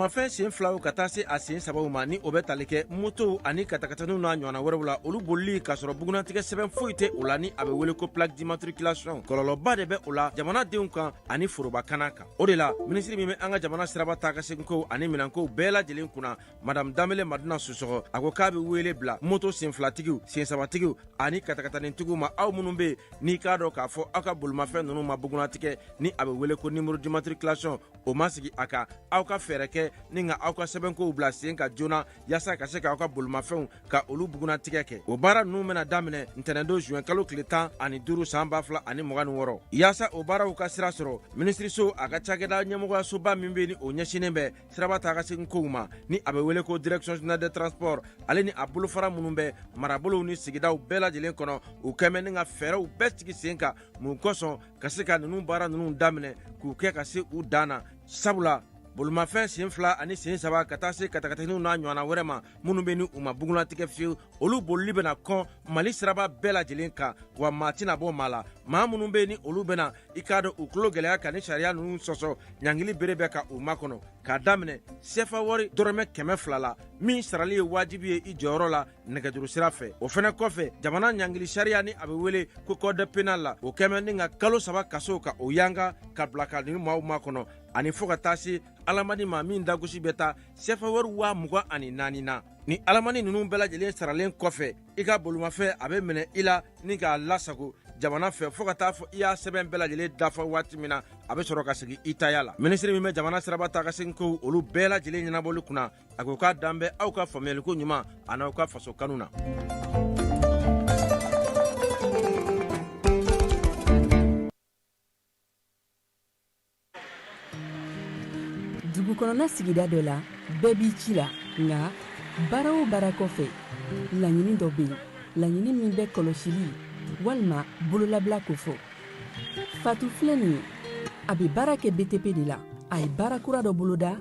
Bolimafɛn sen filaw ka taa se a sen sabaw ma ni o bɛ tali kɛ moto ani katakataniw n'a ɲɔgɔnna wɛrɛw la olu bolili k'a sɔrɔ bugunatigɛ sɛbɛn foyi tɛ o la ni a bɛ wele ko plaque d'immatriculation kɔlɔlɔba de bɛ o la jamanadenw kan ani forobakana kan o de la minisiri min bɛ an ka jamana siraba taa ka segin ko ani minɛnkow bɛɛ lajɛlen kunna madame Danbele Madina Sisɔgɔ a ko k'a bɛ wele bila moto sen filatigiw sen sabatigiw ani katakatanitigiw ma aw minnu bɛ n'i k'a dɔn k'a fɔ aw ka bolimafɛn ninnu ma bugunatigɛ ni a bɛ wele ko numéro d'immatriculation o ma sigi a kan aw ka fɛɛrɛ kɛ ni ka aw ka sɛbɛnkow bila sen ka joona yaasa ka se k'aw ka bolimafɛnw ka olu bugunatigɛ kɛ o baara ninnu bɛna daminɛ ntɛnɛndon juin kalo tile 15 san 2026 yaasa o baaraw ka sira sɔrɔ minisiriso a ka cakɛda ɲɛmɔgɔyasoba min bɛ ni o ɲɛsinen bɛ siraba taa ka segin kow ma ni a bɛ wele ko direction générale des transports ale ni a bolofara minnu bɛ marabolow ni sigidaw bɛɛ lajɛlen kɔnɔ u kɛmɛ ni ka fɛɛrɛw bɛɛ sigi sen kan mun kosɔn ka se ka ninnu baara ninnu daminɛ k'u kɛ ka se u dan na sabula bolimafɛn sen fila ani sen saba ka taa se katakataniw n'a ɲɔgɔnna wɛrɛ ma minnu bɛ ni u ma bugunatigɛ fiyewu olu bolili bɛna kɔn mali siraba bɛɛ lajɛlen kan wa maa tɛna bɔ maa la maa minnu bɛ ni olu bɛna i k'a dɔn u tulo gɛlɛya ka ni sariya ninnu sɔsɔ ɲangili bere bɛ ka u makɔnɔ k'a daminɛ sefa wari dɔrɔmɛ 200 la min sarali ye wajibi ye i jɔyɔrɔ la nɛgɛjuru sira fɛ o fɛnɛ kɔfɛ jamana ɲangili sariya ni a bɛ wele ko code pénal la o kɛmɛ ni ka kalo 3 kaso ka o yanga ka bila ka ni maaw makɔnɔ ani fo ka taa se alamani ma min dagosi bɛ taa sefa wari 24,000 na ni alamani ninnu bɛɛ lajɛlen saralen kɔfɛ i ka bolimafɛn a bɛ minɛ i la ni k'a lasago jamana fɛ fo ka taa fɔ i y'a sɛbɛn bɛɛ lajɛlen dafa waati min na a bɛ sɔrɔ ka segin i taya la minisiri min bɛ jamana siraba taa ka segin ko olu bɛɛ lajɛlen ɲɛnabɔli kunna a ko k'a dan bɛ aw ka faamuyaliko ɲuman a n'aw ka faso kanu na. dugukɔnɔna sigida dɔ la bɛɛ b'i ci la nka baara o baara kɔfɛ laɲini dɔ bɛ yen laɲini min bɛ kɔlɔsili walima bololabila ko fɔ fatu filɛ nin ye a bɛ baara kɛ BTP de la a ye baara kura dɔ boloda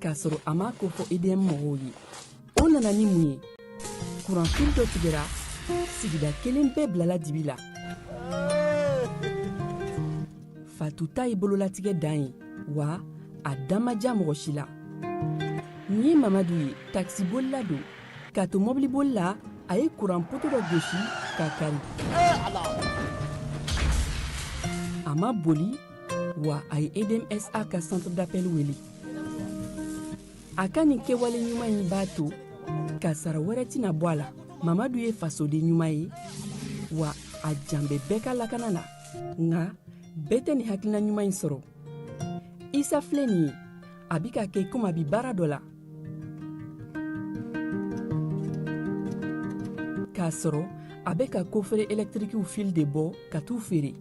k'a sɔrɔ a ma ko fɔ EDM mɔgɔw ye o nana ni mun ye kuranfili dɔ tigɛra sigida kelen bɛɛ bilala dibi la fatu ta ye bololatigɛ dan ye wa a dan ma diya mɔgɔ si la nin ye Mamadu ye taxibolila don k'a to mɔbilibolila a ye kuran poto dɔ gosi k'a kari a ma boli wa a ye EDMSA ka centre d'appel wele a ka nin kɛwale ɲuman in b'a to ka sara wɛrɛ tɛna bɔ a la Mamadu ye fasoden ɲuman ye wa a jan bɛ bɛɛ ka lakana na nka bɛɛ tɛ nin hakilina ɲuman in sɔrɔ Isa filɛ nin ye a bi ka kɛ komi a bi baara dɔ la k'a sɔrɔ a bɛ ka kofere électrique fil de bɔ ka t'u feere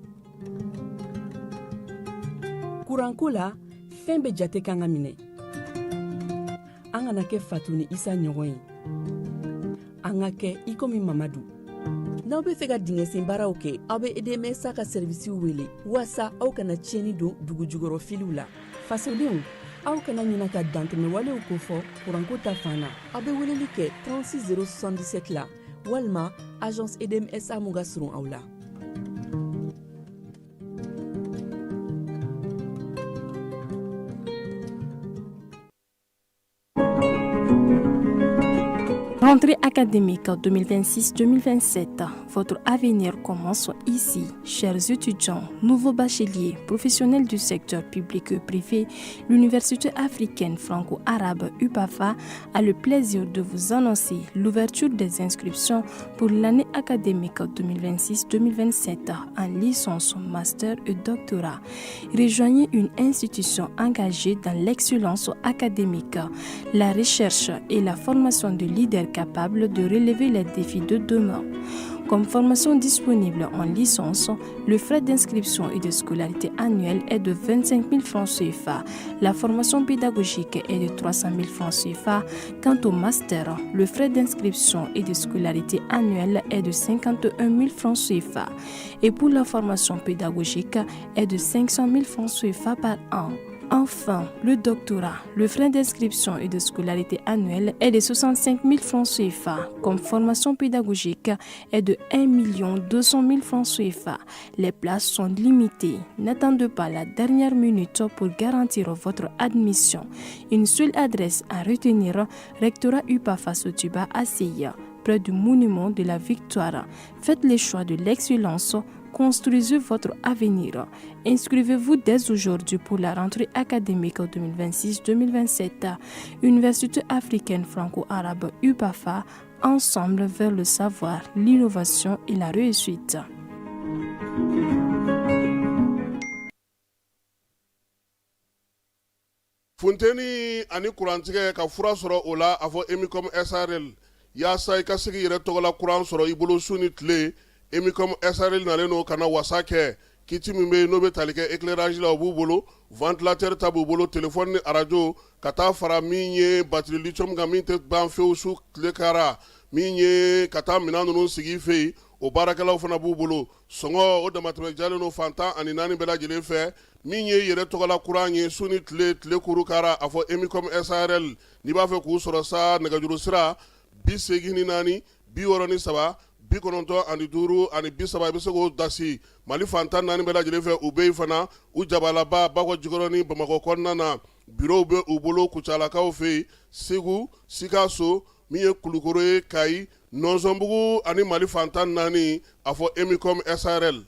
kuranko la fɛn bɛ jate kan ka minɛ an kana kɛ Fatu ni Isa ɲɔgɔn ye an ka kɛ i komi Mamadu n'aw bɛ fɛ ka dingɛsen baaraw kɛ aw bɛ EDMSA ka servisiw wele waasa aw kana tiɲɛni don dugu jukɔrɔ filiw la fasodenw aw kana ɲina ka dantɛmɛwalew kofɔ kuranko ta fan na aw bɛ weleli kɛ 36 077 la walima agence EDMSA mun ka surun aw la. Rentrée académique 2026-2027, votre avenir commence ici. Chers étudiants, nouveaux bacheliers, professionnels du secteur public et privé, l'Université africaine franco-arabe UPAFA a le plaisir de vous annoncer l'ouverture des inscriptions pour l'année académique 2026-2027 en licence, master et doctorat. Rejoignez une institution engagée dans l'excellence académique, la recherche et la formation de leaders capables de relever les défis de demain. Comme formation disponible en licence, le frais d'inscription et de scolarité annuel est de 25 000 francs CFA. La formation pédagogique est de 300 000 francs CFA. Quant au master, le frais d'inscription et de scolarité annuel est de 51 000 francs CFA. Et pour la formation pédagogique est de 500 000 francs CFA par an. Enfin, le doctorat, le frais d'inscription et de scolarité annuel est de 65 000 francs CFA, comme formation pédagogique est de 1 200 000 francs CFA. Les places sont limitées. N'attendez pas la dernière minute pour garantir votre admission. Une seule adresse à retenir, rectorat UPAFA Sotuba à Seya, près du monument de la Victoire. Faites le choix de l'excellence. Construisez votre avenir. Inscrivez-vous dès aujourd'hui pour la rentrée académique 2026-2027. Université africaine franco-arabe UPAFA, ensemble vers le savoir, l'innovation et la réussite. Funteni ani kurantigɛ ka fura sɔrɔ o la a fɔ Emicom SRL yaasa i ka se k'i yɛrɛ tɔgɔla kuran sɔrɔ i bolo su ni tile. Emicom SRL nalen no kana wasa kɛ kiti min bɛ n'o bɛ tali kɛ éclairage la o b'u bolo ventilateur ta b'u bolo téléphone ni arajo ka taa fara min ye batterie lithium kan min tɛ ban fewu su tile kara min ye ka taa minɛn ninnu sigi i fɛ yen o baarakɛlaw fana b'u bolo sɔngɔ o damatɛmɛ jalen no fantan ani naani bɛɛ lajɛlen fɛ min ye yɛrɛ tɔgɔla kuran ye su ni tile kuru kara a fɔ Emicom SRL n'i b'a fɛ k'u sɔrɔ sa nɛgɛjuru sira 84 63 95 ani 5 ani 30 i bɛ se k'o dasi Mali fantan naani bɛɛ lajɛlen fɛ u bɛ yen fana u jabalaba Bakɔ Jikɔrɔ ni Bamakɔ kɔnɔna na bureau bɛ u bolo Kucalakaw fɛ yen Segu Sikaso min ye Kulukoro ye Kayi Nɔnsɔnbugu ani Mali fantan naani a fɔ Emicom SRL.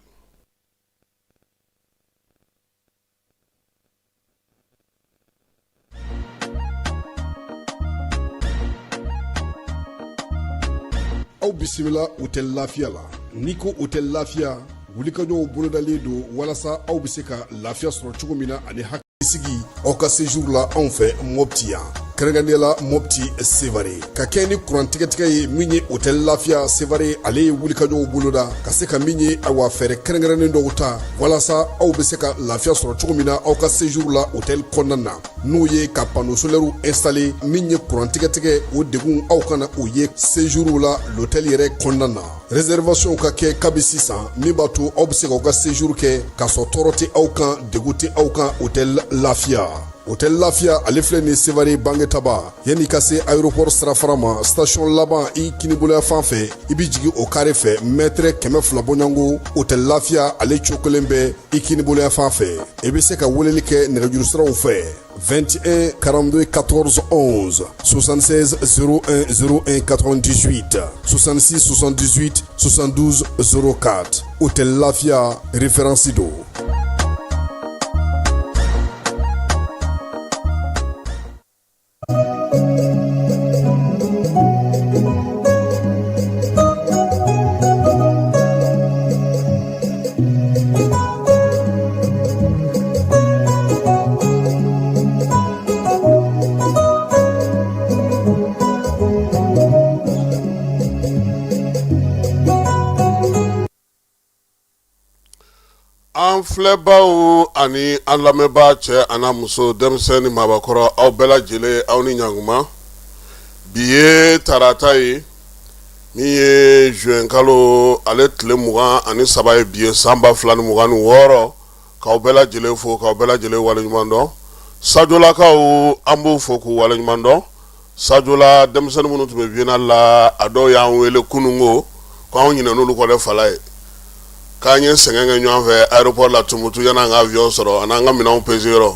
Aw bisimila hôtel Lafiya la n'i ko hôtel Lafiya wulikajɔw bolodalen don walasa aw bɛ se ka lafiya sɔrɔ cogo min na ani hakilisigi aw ka séjour la anw fɛ Mopti yan kɛrɛnkɛrɛnnenya Mopti Sevare ka kɛ ni kurantigɛtigɛ ye min ye hôtel Lafiya Sevare ale ye wulikajɔw boloda ka se ka min ye awa fɛɛrɛ kɛrɛnkɛrɛnnen dɔw ta walasa aw bɛ se ka lafiya sɔrɔ cogo min na aw ka séjour la hôtel kɔnɔna na n'o ye ka panneau solaire installé min ye kurantigɛtigɛ o degun aw kana o ye séjour la l'hôtel yɛrɛ kɔnɔna na réservation ka kɛ kabi sisan min b'a to aw bɛ se k'aw ka séjour kɛ k'a sɔrɔ tɔɔrɔ tɛ aw kan degun tɛ aw kan hôtel Lafiya. Hôtel Lafiya ale filɛ ni Sevare Bangetaba yanni ka se aéroport sirafara ma station laban i kiniboloya fan fɛ i bi jigin o carré fɛ mètre 200 bɔɲango Hôtel Lafiya ale cokolen bɛ i kiniboloya fan fɛ i bɛ se ka weleli kɛ nɛgɛjuru siraw fɛ 21 42 14 11 76 01 01 98 66 78 72 04 Hôtel Lafiya référence do. An filɛbaw ani an lamɛnbaa cɛ ana muso denmisɛn ni maabakɔrɔ aw bɛɛ lajɛlen aw ni ɲankuma bi ye tarata ye min ye juin kalo ale tile 23 ye bi ye san 2026 k'aw bɛɛ lajɛlen fo k'aw bɛɛ lajɛlen waleɲuman dɔn sajolakaw an b'u fo k'u waleɲuman dɔn sajola denmisɛnnin minnu tun bɛ biennale la a dɔw y'an wele kunungo k'anw ɲinɛ n'olu kɔ dɛ fala ye k'an ye sɛgɛn kɛ ɲɔgɔn fɛ aéroport la Tumutu yan'an ka avion sɔrɔ an'an ka minɛnw pese yɔrɔ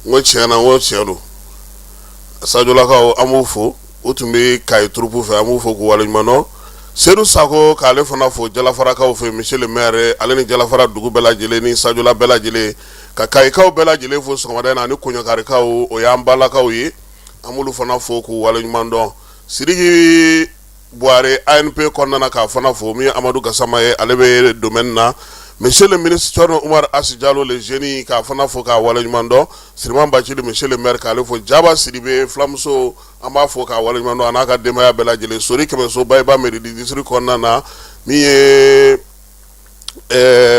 n ko tiɲɛ na n ko tiɲɛ don sajolakaw an b'u fo u tun bɛ Kayi turupu fɛ an b'u fo k'u waleɲuman dɔn Seydou Sako k'ale fana fo Jalafarakaw fɛ monsieur le maire ale ni Jalafara dugu bɛɛ lajɛlen ni sajola bɛɛ lajɛlen ka Kayikaw bɛɛ lajɛlen fo sɔgɔmada in na ani Koɲakarikaw o y'an balakaw ye an b'olu fana fo k'u waleɲuman dɔn Sidiki Buhari ANP kɔnɔna k'a fana fo min ye Amadu Gasama ye ale bɛ domaine na monsieur le ministre Thierno Umar Asi Diallo le jeune k'a fana fo k'a waleɲuman dɔn Siriman Bacili monsieur le maire k'ale fo Jaba Sidibe Fulamuso an b'a fo k'a waleɲuman dɔn a n'a ka denbaya bɛɛ lajɛlen Sori Kɛmɛso Bayiba Meridi district kɔnɔna na min ye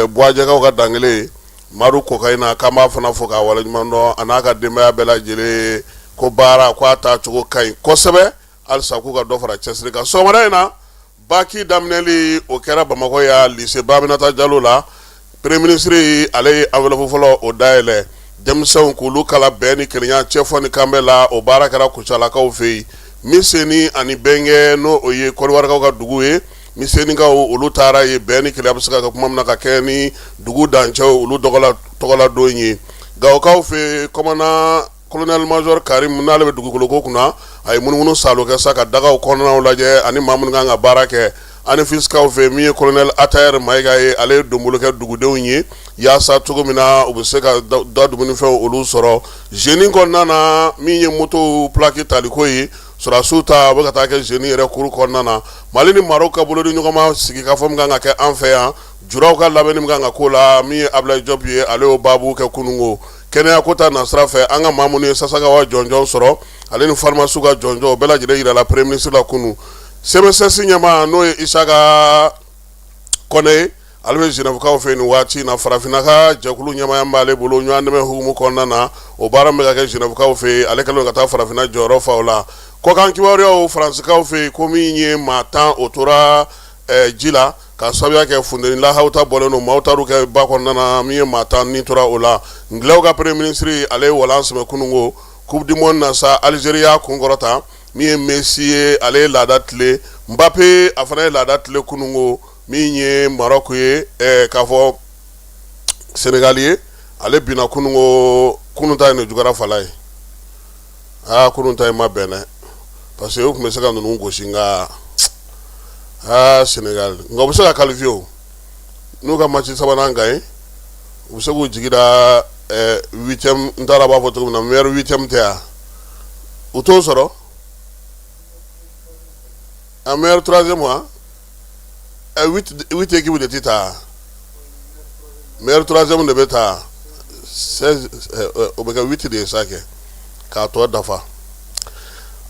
Buwajɛkaw ka dangele Madu Kokayina k'an b'a fana fo k'a waleɲuman dɔn a n'a ka denbaya bɛɛ lajɛlen ko baara ko a taa cogo ka ɲi kosɛbɛ halisa k'u ka dɔ fara cɛsiri kan sɔgɔmada in na baki daminɛli o kɛra Bamakɔ ya lycée Baminata Diallo la premier ministre ale ye enveloppe fɔlɔ o dayɛlɛ denmisɛnw k'olu kala bɛn ni kelenya cɛfɔ ni kanbɛ la o baara kɛra kucalakaw fɛ yen miseni ani bɛnkɛ n'o o ye kɔrɔwarikaw ka dugu ye misenikaw olu taara ye bɛn ni kelenya bɛ se ka kɛ kuma min na ka kɛ ni dugu dancɛw olu tɔgɔla don ye gawokaw fɛ kɔmana colonel major Karim n'ale bɛ dugukolo ko kunna a ye munumunu salo kɛ sa ka dagaw kɔnɔnaw lajɛ ani maa minnu kan ka baara kɛ ani fiskaw fɛ min ye colonel Atayer Mayiga ye ale ye donbolo kɛ dugudenw ye yaasa cogo min na u bɛ se ka da dumunifɛnw olu sɔrɔ jeune kɔnɔna na min ye moto plaki taliko ye sɔrɔsiw ta u bɛ ka taa kɛ jeune yɛrɛ kuru kɔnɔna na Mali ni Maroc ka bolo di ɲɔgɔn ma sigi ka fɔ min kan ka kɛ an fɛ yan juraw ka labɛnni min kan ka k'o la min ye Ablaye Diop ye ale y'o baabu kɛ kunungo kɛnɛya ko ta nasira fɛ an ka maa minnu ye Sasakawa jɔnjɔn sɔrɔ ale ni Farmasiw ka jɔnjɔn o bɛɛ lajɛlen yirala premier ministre la kunu CMSS ɲɛmaa n'o ye Isaka Kɔnɛ ye ale bɛ Genève-kaw fɛ nin waati na farafinna ka jɛkulu ɲɛmaaya b'ale bolo ɲɔgɔn dɛmɛ hukumu kɔnɔna na o baara bɛ ka kɛ Genève-kaw fɛ ale kɛlen ka taa farafinna jɔyɔrɔ fa o la kɔkan kibaruyaw Faransikaw fɛ ko min ye maa 10 o tora ji la ka sababuya kɛ funteni lahawta bɔlen don maaw taar'u kɛ ba kɔnɔna na min ye maa 10 ni tora o la Ngilɛw ka premier ministre ale ye walan sɛmɛ kunungo coupe du monde na sa Algérie y'a kunkɔrɔta min ye Messi ye ale ye laada tile Mbappé a fana ye laada tile kunungo min ye Maroc ye k'a fɔ Sénégal ye ale binna kunungo kunun ta ye ne jugara fala ye kunun ta ye ma bɛn dɛ parce que u tun bɛ se ka ninnu gosi nka Sénégal nka u bɛ se ka qualifier o n'u ka match sabanan gagné u bɛ se k'u jigi da 8e n taara b'a fɔ cogo min na meilleur 8e tɛ yan u t'o sɔrɔ a meilleur 3e wa 8 équipes de ti taa meilleur 3e de bɛ taa 16 o bɛ kɛ 8 de ye sa kɛ k'a tɔ dafa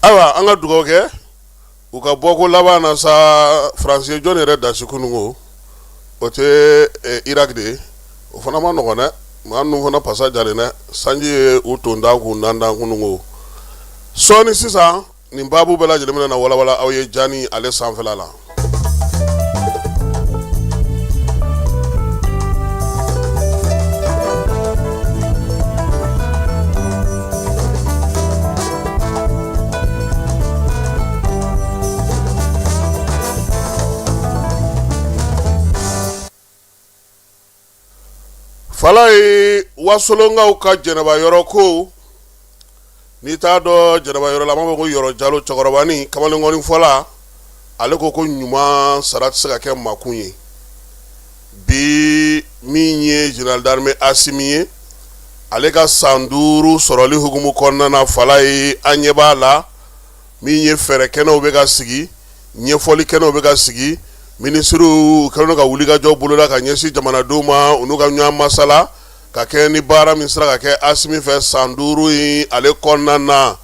ayiwa an ka dugawu kɛ u ka bɔ ko laban na sa Faransi jɔn yɛrɛ dasi kunungo o tɛ Irak de ye o fana ma nɔgɔn dɛ maa ninnu fana pasa jalen dɛ sanji ye u ton da k'u nan dan kunungo sɔɔni sisan nin baabu bɛɛ lajɛlen bɛna na walawala aw ye Jani ale sanfɛla la. Fala ye wasolongaw ka Jɛnɛba yɔrɔ ko n'i t'a dɔn Jɛnɛba yɔrɔ la ma fɔ ko yɔrɔ jalo cɛkɔrɔbani kamalenkɔni fɔla ale ko ɲuman sara tɛ se ka kɛ makun ye bi min ye général d'armée Asimi ye ale ka san 5 sɔrɔli hukumu kɔnɔna na Fala ye an ɲɛ b'a la min ye fɛɛrɛ kɛnɛw bɛ ka sigi ɲɛfɔli kɛnɛw bɛ ka sigi ministriw kɛlen ka wuli ka jɔ boloda ka ɲɛsin jamanadenw ma u n'u ka ɲɔgɔn masala ka kɛ ni baara min sera ka kɛ Asimi fɛ san 5 in ale kɔnɔna na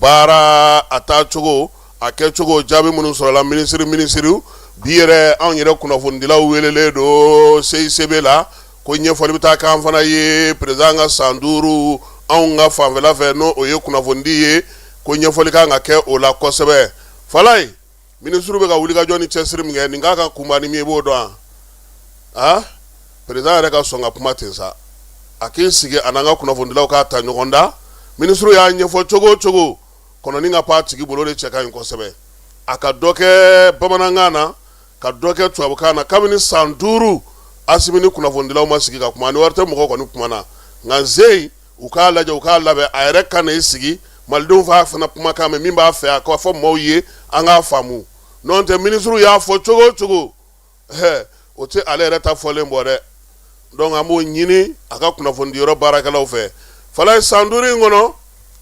baara a taa cogo a kɛ cogo jaabi minnu sɔrɔla ministriw bi yɛrɛ anw yɛrɛ kunnafonidilaw welelen don CICB la ko ɲɛfɔli bɛ taa k'an fana ye président ka san 5 anw ka fanfɛla fɛ n'o o ye kunnafonidi ye ko ɲɛfɔli kan ka kɛ o la kosɛbɛ Fala ye ministre bɛ ka wuli ka jɔ ni cɛsiri min kɛ nin k'a ka kunba ni min i b'o dɔn wa président yɛrɛ ka sɔn ka kuma ten sa a k'i sigi a n'an ka kunnafonidilaw k'a ta ɲɔgɔn da ministre y'a ɲɛfɔ cogo o cogo kɔnɔni ka pan tigi bolo de cɛ ka ɲi kosɛbɛ a ka dɔ kɛ bamanankan na ka dɔ kɛ tubabukan na kabini san 5 Asimi ni kunnafonidilaw ma sigi ka kuma ni wari tɛ mɔgɔ kɔni kuma na nka Zeyi u k'a lajɛ u k'a labɛn a yɛrɛ ka na i sigi malidenw f'a fana kumakan mɛn min b'a fɛ a k'a fɔ maaw ye an k'a faamu n'o tɛ ministre y'a fɔ cogo o cogo o tɛ ale yɛrɛ ta fɔlen bɔ dɛ donc an b'o ɲini a ka kunnafonidiyɔrɔ baarakɛlaw fɛ Fala ye san 5 in kɔnɔ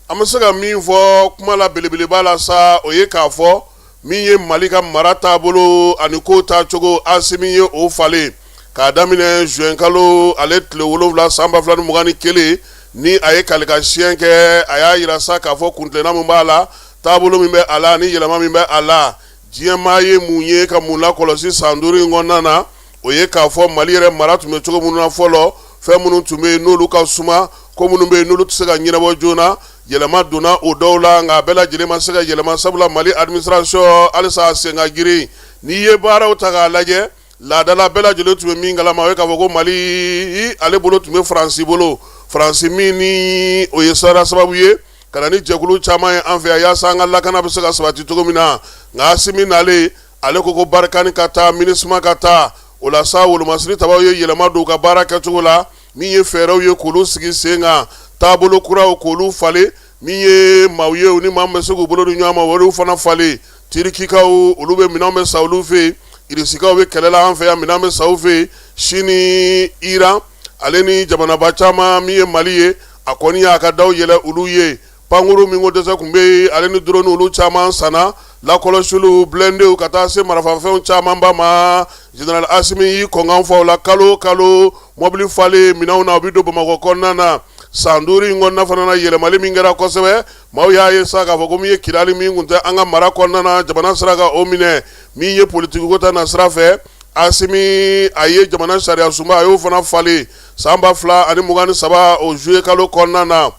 an bɛ se ka min fɔ kuma la belebeleba la sa o ye k'a fɔ min ye Mali ka mara taabolo ani ko taacogo Asimi ye o falen k'a daminɛ juin kalo ale tile 7 san 2021 ni a ye kalikasiyɛn kɛ a y'a yira sa k'a fɔ kuntilenna min b'a la taabolo min bɛ a la ni yɛlɛma min bɛ a la diɲɛmaa ye mun ye ka mun lakɔlɔsi san 5 in kɔnɔna na o ye k'a fɔ Mali yɛrɛ mara tun bɛ cogo minnu na fɔlɔ fɛn minnu tun bɛ yen n'olu ka suma ko minnu bɛ yen n'olu tɛ se ka ɲɛnabɔ joona yɛlɛma donna o dɔw la nka a bɛɛ lajɛlen ma se ka yɛlɛma sabula Mali administration halisa a sen ka girin n'i ye baaraw ta k'a lajɛ laadala bɛɛ lajɛlen tun bɛ min kalama o ye k'a fɔ ko Mali ale bolo tun bɛ Faransi bolo Faransi min ni o ye sara sababu ye ka na ni jɛkulu caman ye an fɛ yan yaasa an ka lakana bɛ se ka sabati cogo min na nka Asimi nalen ale ko ko Barikani ka taa MINUSMA ka taa o la sa wolomasiri tabaw ye yɛlɛma don u ka baara kɛcogo la min ye fɛɛrɛw ye k'olu sigi sen kan taabolo kuraw k'olu falen min ye maaw ye u ni maa min bɛ se k'u bolo di ɲɔgɔn ma olu fana falen tirikikaw olu bɛ minɛnw bɛ sa olu fɛ yen irisikaw bɛ kɛlɛ la an fɛ yan minɛn bɛ sa u fɛ yen Sini Iran ale ni jamanaba caman min ye Mali ye a kɔni y'a ka daw yɛlɛ olu ye pankuru min ko dɛsɛ tun bɛ yen ale ni drone olu caman sanna lakɔlɔsiliw blendew ka taa se marafafɛnw caman ba ma General Asimi y'i kɔnkan fɔ o la kalo mɔbili falen minɛnw na u bɛ don Bamakɔ kɔnɔna na san 5 in kɔnɔna fana na yɛlɛmali min kɛra kosɛbɛ maaw y'a ye sa k'a fɔ ko min ye kirali min kun tɛ an ka mara kɔnɔna na jamana sera ka o minɛ min ye politiki ko ta na sira fɛ Asimi a ye jamana sariya sunba a y'o fana falen san 2023 o juillet kalo kɔnɔna na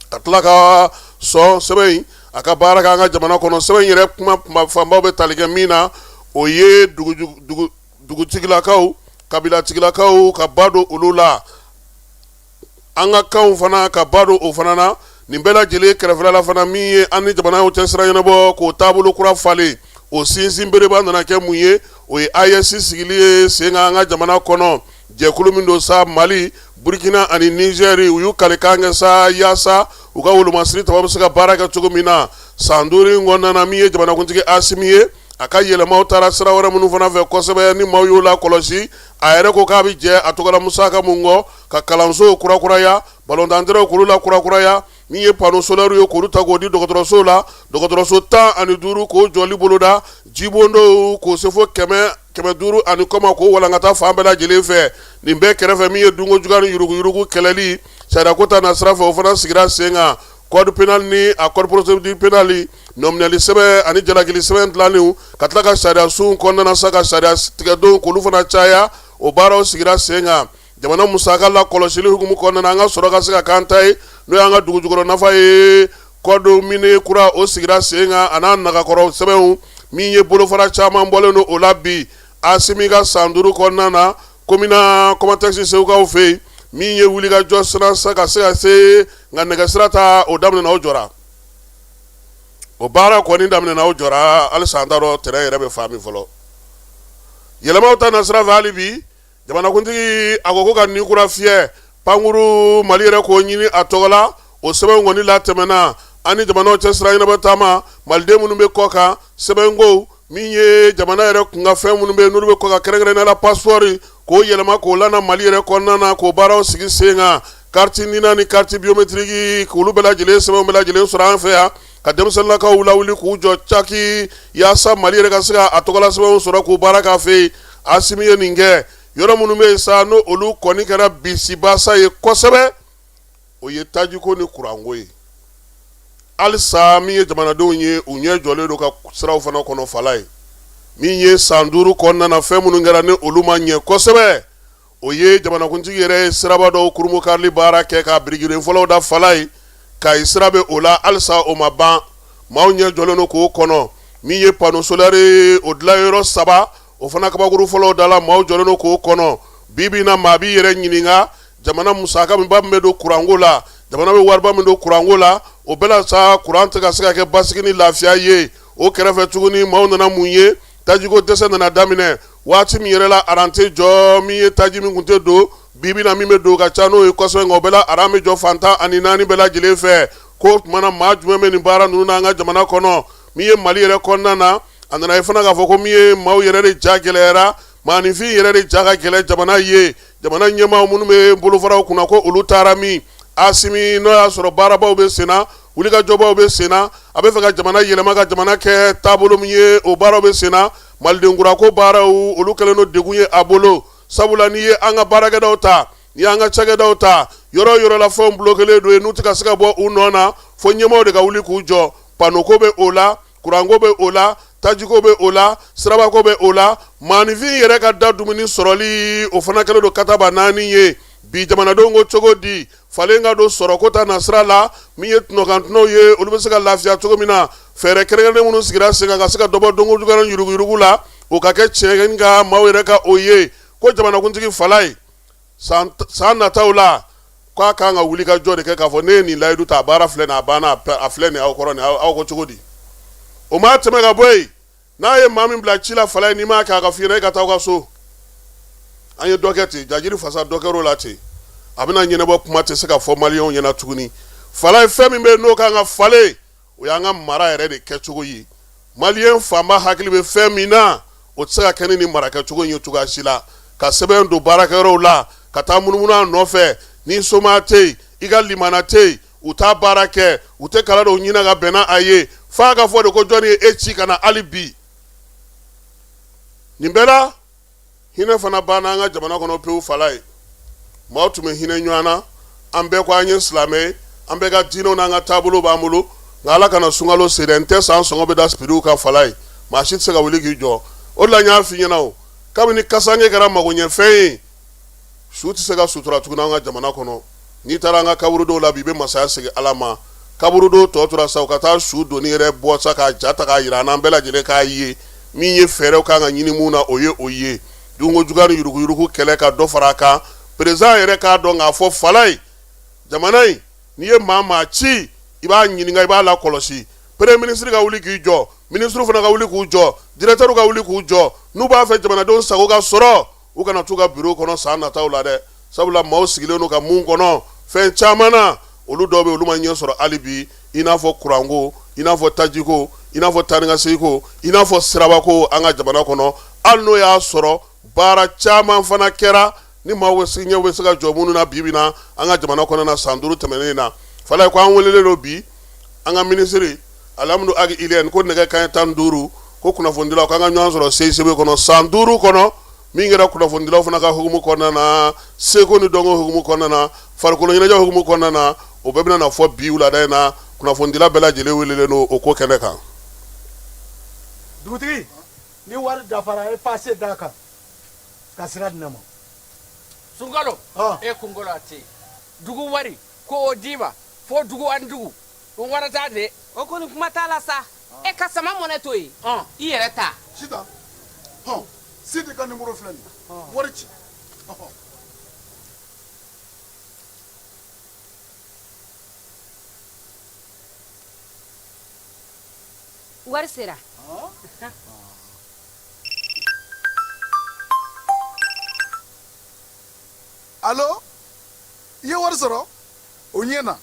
ka tila ka sɔn sɛbɛn in a ka baara kɛ an ka jamana kɔnɔ sɛbɛn in yɛrɛ kuma fanbaw bɛ tali kɛ min na o ye dugutigilakaw kabilatigilakaw ka ba don olu la an ka kanw fana ka ba don o fana na nin bɛɛ lajɛlen kɛrɛfɛla fana min ye an ni jamana cɛ sira ɲɛnabɔ k'o taabolo kura falen o sinsin bereba nana kɛ mun ye o ye AES sigili ye sen kan an ka jamana kɔnɔ jɛkulu min don sa Mali Burkina ani Niger u y'u kalikan kɛ sa yaasa u ka wolomasiri taba bɛ se ka baara kɛ cogo min na san 5 in kɔnɔna na min ye jamanakuntigi Asimi ye a ka yɛlɛmaw taara sira wɛrɛ minnu fana fɛ kosɛbɛ ni maaw y'o la kɔlɔsi a yɛrɛ ko k'a bɛ jɛ a tɔgɔla musaka mun kɔ ka kalansow kurakuraya balontanterew k'olu la kurakuraya min ye panneau solaire ye k'olu ta k'o di dɔgɔtɔrɔso la dɔgɔtɔrɔso 15 k'o jɔli boloda jibondow k'o se fo 500 ani kɔma k'o walankata fan bɛɛ lajɛlen fɛ nin bɛɛ kɛrɛfɛ min ye dunko juguya ni yuruguyurugu kɛlɛli sariyako ta na sira fɛ o fana sigira sen kan code pénal ni a code procédure pénale nominali sɛbɛn ani jalakili sɛbɛn dilanniw ka tila ka sariya sun kɔnɔna na sa ka sariya tigɛdon k'olu fana caya o baaraw sigira sen kan jamana musaka la kɔlɔsili hukumu kɔnɔna na an ka sɔrɔ ka se ka k'an ta ye n'o y'an ka dugujukɔrɔ nafa ye code mine kura o sigira sen kan a n'a nagakɔrɔ sɛbɛnw min ye bolofara caman bɔlen don o la bi Asimi ka san 5 kɔnɔna na komina kɔmatɛksi sewukaw fɛ yen min ye wulikajɔ siran sa ka se nka nɛgɛsira ta o daminɛna o jɔra o baara kɔni daminɛna o jɔra halisa an t'a dɔn terrain yɛrɛ bɛ fan min fɔlɔ yɛlɛmaw ta na sira fɛ hali bi jamanakuntigi a ko ka nin kura fiyɛ pankuru Mali yɛrɛ k'o ɲini a tɔgɔ la o sɛbɛn kɔni latɛmɛna an ni jamanaw cɛ sira ɲɛnabɔ taama maliden minnu bɛ kɔ kan sɛbɛnko min ye jamana yɛrɛ kun ka fɛn minnu bɛ yen n'olu bɛ kɔ ka kɛrɛnkɛrɛnnenya la passeport k'o yɛlɛma k'o lana Mali yɛrɛ kɔnɔna na k'o baaraw sigi sen kan carte nina ni carte biométrique k'olu bɛɛ lajɛlen sɛbɛnw bɛɛ lajɛlen sɔrɔ an fɛ yan ka denmisɛnninlakaw lawuli k'u jɔ caki yaasa Mali yɛrɛ ka se ka a tɔgɔla sɛbɛnw sɔrɔ k'u baara k'a fɛ yen Asimi ye nin kɛ yɔrɔ minnu bɛ yen sa n'o olu kɔni kɛra bisibasa ye kosɛbɛ o ye tajiko ni kuranko ye halisa min ye jamanadenw ye u ɲɛ jɔlen don ka siraw fana kɔnɔ fala ye min ye san 5 kɔnɔna na fɛn minnu kɛra ni olu ma ɲɛ kosɛbɛ o ye jamanakuntigi yɛrɛ ye siraba dɔw kurumukarili baara kɛ ka birigilen fɔlɔw da fala ye Kayi sira bɛ o la halisa o ma ban maaw ɲɛ jɔlen don k'o kɔnɔ min ye panneau solaire o dilanyɔrɔ 3 o fana kabakuru fɔlɔw da la maaw jɔlen don k'o kɔnɔ bibi na maa b'i yɛrɛ ɲininka jamana musaka min ba min bɛ don kuranko la jamana bɛ wariba min don kuranko la o bɛɛ la sa kuran tɛ ka se ka kɛ basigi ni lafiya ye o kɛrɛfɛ tuguni maaw nana mun ye tajiko dɛsɛ nana daminɛ waati min yɛrɛ la aran tɛ jɔ min ye taji min kun tɛ don bibi na min bɛ don ka ca n'o ye kosɛbɛ nka o bɛɛ la aran bɛ jɔ fantan ani 4 bɛɛ lajɛlen fɛ ko tuma na maa jumɛn bɛ nin baara ninnu na an ka jamana kɔnɔ min ye Mali yɛrɛ kɔnɔna na a nana ye fana k'a fɔ ko min ye maaw yɛrɛ de ja gɛlɛyara maanifin yɛrɛ de ja ka gɛlɛ jamana ye jamana ɲɛmaa minnu bɛ bolofaraw kunna ko olu taara min Asimi n'o y'a sɔrɔ baarabaw bɛ sen na wulikajɔbaw bɛ sen na a bɛ fɛ ka jamana yɛlɛma ka jamana kɛ taabolo min ye o baaraw bɛ sen na malidenkurako baaraw olu kɛlen don degun ye a bolo sabula n'i ye an ka baarakɛdaw ta n'i y'an ka cakɛdaw ta yɔrɔ yɔrɔ la fɛnw bloquelen don yen n'u tɛ ka se ka bɔ u nɔ na fo ɲɛmaaw de ka wuli k'u jɔ panoko bɛ o la kuranko bɛ o la tajiko bɛ o la sirabako bɛ o la maanifin yɛrɛ ka da dumuni sɔrɔli o fana kɛlen don kataba 4 ye bi jamanadenw ko cogo di falen ka don sɔrɔko ta na sira la min ye tunɔkantunɔw ye olu bɛ se ka lafiya cogo min na fɛɛrɛ kɛrɛnkɛrɛnnen minnu sigira sen kan ka se ka dɔ bɔ donko juguya ni yuruguyurugu la o ka kɛ tiɲɛ nka maaw yɛrɛ ka o ye ko jamanakuntigi Fala ye san nataw la k'a kan ka wuli ka jɔ de kɛ k'a fɔ ne ye nin layidu ta a baara filɛ nin a banna a filɛ nin aw kɔrɔ nin aw ko cogo di o ma tɛmɛ ka bɔ yen n'a ye maa min bila ci la Fala ye n'i m'a kɛ a ka f'i ɲɛna e ka taa aw ka so an ye dɔ kɛ ten Jajiri fasa dɔ kɛr'o la ten a bɛna ɲɛnabɔ kuma tɛ se ka fɔ maliyɛnw ɲɛna tuguni Fala ye fɛn min bɛ yen n'o kan ka falen o y'an ka mara yɛrɛ de kɛcogo ye maliyɛn fanba hakili bɛ fɛn min na o tɛ se ka kɛ ni nin mara kɛcogo in ye cogoya si la ka sɛbɛn don baarakɛyɔrɔw la ka taa munumunu a nɔfɛ ni soma tɛ yen i ka limana tɛ yen u t'a baara kɛ u tɛ kala dɔw ɲini ka bɛn n'a ye f'a ka fɔ de ko jɔnni ye e ci ka na hali bi nin bɛɛ la hinɛ fana banna an ka jamana kɔnɔ pewu Fala ye maaw tun bɛ hinɛ ɲɔgɔn na an bɛɛ ko an ye silamɛ ye an bɛɛ ka diinɛw n'an ka taabolo b'an bolo nka Ala kana sunkalo se dɛ n tɛ san sɔngɔ bɛ da sipiriw kan Fala ye maa si tɛ se ka wuli k'i jɔ o de la n y'a f'i ɲɛna o kabini kasange kɛra magoɲɛfɛn ye su tɛ se ka sutura tuguni an ka jamana kɔnɔ n'i taara an ka kaburu dɔw la bi i bɛ masaya segin Ala ma kaburu dɔw tɔ tora sa u ka taa su doni yɛrɛ bɔ sa k'a ja ta k'a jira an n'an bɛɛ lajɛlen k'a ye min ye fɛɛrɛw kan ka ɲini mun na o ye dunko juguya ni yuruguyurugu kɛlɛ ka dɔ fara a kan président yɛrɛ k'a dɔn k'a fɔ Fala ye jamana in n'i ye maa ci i b'a ɲininka i b'a lakɔlɔsi premier ministre ka wuli k'i jɔ ministre fana ka wuli k'u jɔ directeur ka wuli k'u jɔ n'u b'a fɛ jamanadenw sago ka sɔrɔ u kana t'u ka bureau kɔnɔ san nataw la dɛ sabula maaw sigilen n'u ka mun kɔnɔ fɛn caman na olu dɔw bɛ olu ma ɲɛ sɔrɔ hali bi i n'a fɔ kuranko i n'a fɔ tajiko i n'a fɔ tanikasegiko i n'a fɔ sirabako an ka jamana kɔnɔ hali n'o y'a sɔrɔ baara caman fana kɛra ni maaw bɛ se ka jɔ minnu na bi bi na an ka jamana kɔnɔ na san 5 tɛmɛnen na Fala ye ko an welelen don bi an ka ministre Alhamdu Agi Iliyɛn ko nɛgɛ kanɲɛ 15 ko kunnafonidilaw k'an ka ɲɔgɔn sɔrɔ CICB kɔnɔ san 5 kɔnɔ min kɛra kunnafonidilaw fana ka hukumu kɔnɔna na seko ni dɔnko hukumu kɔnɔna na farikolo ɲɛnajɛ hukumu kɔnɔna na o bɛɛ bɛna na fɔ bi wulada in na kunnafonidila bɛɛ lajɛlen welelen don o ko kɛnɛ kan dugutigi ni wari dafara e passe d'a kan ka sira di ne ma Sunkalo e kunkolo ate dugu wari ko o d'i ma fo dugu ani dugu o wara t'a de o kɔni kuma t'a la sa e ka sama mɔnɛ to yen i yɛrɛ ta Sida Sidi ka numéro filɛ nin wari ci wari sera Allo i ye wari sɔrɔ o ɲɛna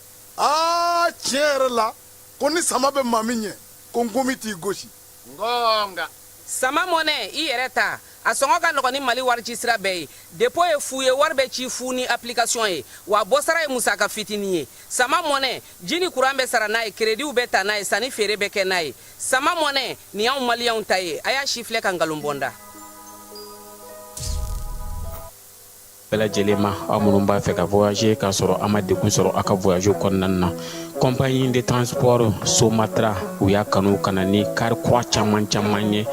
tiɲɛ yɛrɛ la ko ni sama bɛ maa min ɲɛ ko n komi t'i gosi ngonga sama mɔnɛ i yɛrɛ ta a sɔngɔ ka nɔgɔn ni Mali wari ci sira bɛɛ ye dépôt ye fu ye wari bɛ ci fu ni application ye wa bɔsara ye musaka fitinin ye sama mɔnɛ ji ni courant bɛ sara n'a ye crédit bɛ ta n'a ye sanni feere bɛ kɛ n'a ye sama mɔnɛ nin y'anw maliyɛnw ta ye a y'a si filɛ ka nkalon bɔnda bɛɛ lajɛlen ma aw minnu b'a fɛ ka voyager k'a sɔrɔ a ma degun sɔrɔ a ka voyage kɔnɔna na compagnie de transport Somatra u y'a kanu ka na ni kari kura caman ye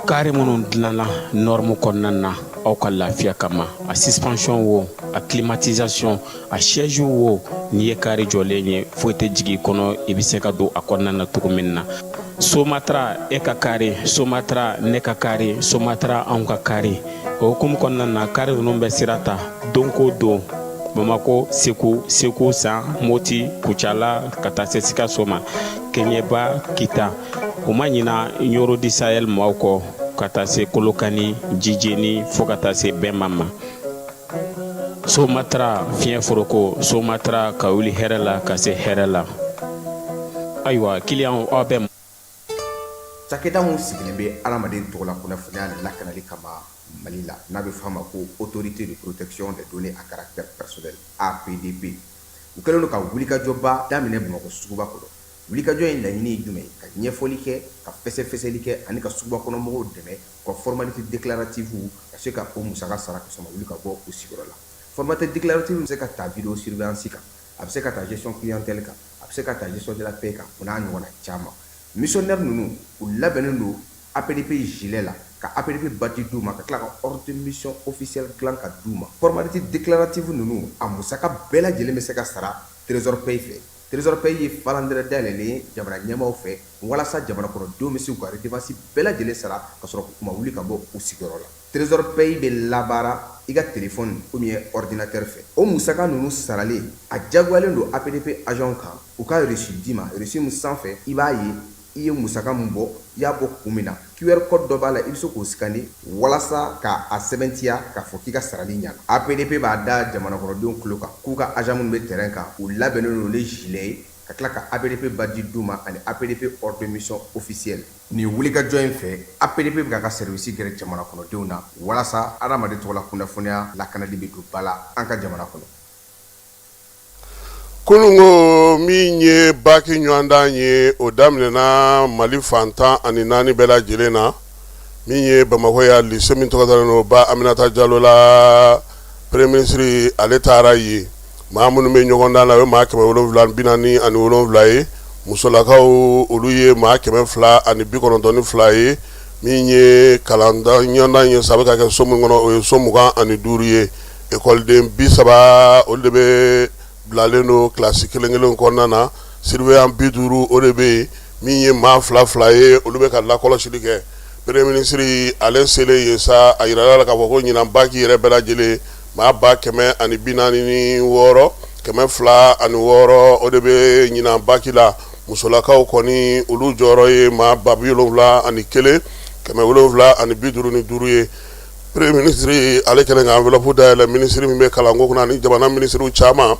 kari minnu dilanna norme kɔnɔna na aw ka lafiya kama a suspension wo a climatisation a siège wo n'i ye kari jɔlen ye foyi tɛ jigin kɔnɔ i bɛ se ka don a kɔnɔna na cogo min na Somatra e ka kari Somatra ne ka kari Somatra anw ka kari o hukumu kɔnɔna na kari ninnu bɛ sira ta don ko don Bamako Segu San Moti Kucala ka taa se Sikaso ma Keɲeba Kita o ma ɲina Yoro di Sahel maaw kɔ ka taa se Kolokani Jijeni fo ka taa se Bɛnma ma Somatra fiɲɛ foroko Somatra ka wuli hɛrɛ la ka se hɛrɛ la ayiwa kiliyanw aw bɛ cakɛda mun sigilen bɛ adamaden tɔgɔ la kunnafoniya lakanali kama Mali la n'a bɛ f'a ma ko autorité de protection des données à caractère personnel APDP u kɛlen don ka wulikajɔba daminɛ Bamakɔ suguba kɔnɔ wulikajɔ in laɲini ye jumɛn ka ɲɛfɔli kɛ ka fɛsɛfɛsɛli kɛ ani ka suguba kɔnɔ mɔgɔw dɛmɛ ka formalité déclarative ka se ka o musaka sara ka sɔn ka wuli ka bɔ o sigiyɔrɔ la formalité déclarative bɛ se ka ta vidéo surveillance kan a bɛ se ka ta gestion clientèle kan a bɛ se ka ta gestion de la paix kan o n'a ɲɔgɔnna caman missionnaire ninnu u labɛnnen don APDP gilet la ka APDP bati d'u ma ka tila ka ordre de mission officiel dilan ka d'u ma formalité déclarative ninnu a musaka bɛɛ lajɛlen bɛ se ka sara trésor paye fɛ trésor pays ye falandɛrɛ dayɛlɛlen jamana ɲɛmaw fɛ walasa jamana kɔnɔdenw bɛ se k'u ka redevance bɛɛ lajɛlen sara ka sɔrɔ k'u kuma wuli ka bɔ u sigiyɔrɔ la. trésor pays bɛ labaara i ka téléphone ou bien ordinateur fɛ. o musaka ninnu sarali a jagoyalen don APDP agent kan u ka reçu d'i ma reçu min sanfɛ i b'a ye i ye musaka min bɔ i y'a bɔ kun min na QR code dɔ b'a la i bɛ se k'o scanner walasa k'a sɛbɛntiya k'a fɔ k'i ka sarali ɲɛna. APDP b'a da jamana kɔnɔdenw tulo kan k'u ka agent minnu bɛ terrain kan u labɛnnen don ni gilet ye ka tila ka APDP badge d'u ma ani APDP ordre de mission officielle. Nin wulikajɔ in fɛ APDP bɛ ka service gɛrɛ jamana kɔnɔdenw na walasa adamaden tɔgɔ la kunnafoniya lakanali bɛ don ba la an ka jamana kɔnɔ. Kunungo min ye baki ɲɔgɔndan ye o daminɛna Mali fantan ani 4 bɛɛ lajɛlen na min ye Bamakɔ ya lycée min tɔgɔ dalen don Ba Aminata Diallo la premier ministre ale taara ye maa minnu bɛ ɲɔgɔndan la o ye maa 747 ye musolakaw olu ye maa 292 ye min ye kalanda ɲɔgɔndan ye sabu ka kɛ so min kɔnɔ o ye so 25 ye écoleden 30 olu de bɛ bilalen do classe kelen kɔnɔna na surveillant 50 o de bɛ min ye maa 2 ye olu bɛ ka lakɔlɔsili kɛ premier ministre ale selen ye sa a yirala la k'a fɔ ko ɲinan baki yɛrɛ bɛɛ lajɛlen maa 146 206 o de bɛ ɲinan baki la musolakaw kɔni olu jɔyɔrɔ ye maa 71 755 ye premier ministre ale kɛlen ka enveloppe dayɛlɛ ministre min bɛ kalanko kunna ani jamana ministrew caman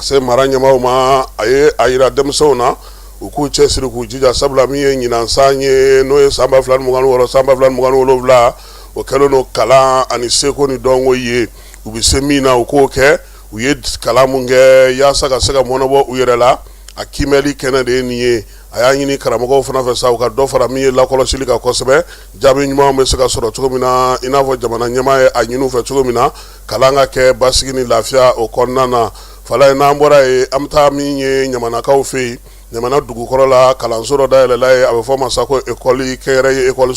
se mara ɲɛmaw ma a ye a yira denmisɛnw na u k'u cɛsiri k'u jija sabula min ye ɲinan san ye n'o ye san 2026 san 2027 o kɛlen no kalan ani seko ni dɔnko ye u bɛ se min na u k'o kɛ u ye kalan mun kɛ yaasa ka se ka mɔnɔbɔ u yɛrɛ la a kimɛli kɛnɛ de ye nin ye a y'a ɲini karamɔgɔw fana fɛ sa u ka dɔ fara min ye lakɔlɔsili kan kosɛbɛ jaabi ɲumanw bɛ se ka sɔrɔ cogo min na i n'a fɔ jamana ɲɛmaa ye a ɲini u fɛ cogo min na kalan ka kɛ basigi ni lafiya o kɔnɔna na fala ye n'an bɔra ye an bɛ taa min ye ɲamanakaw fɛ yen ɲamana dugukɔrɔ la kalanso dɔ dayɛlɛla ye a bɛ fɔ ma sa ko école kɛyɛrɛ ye école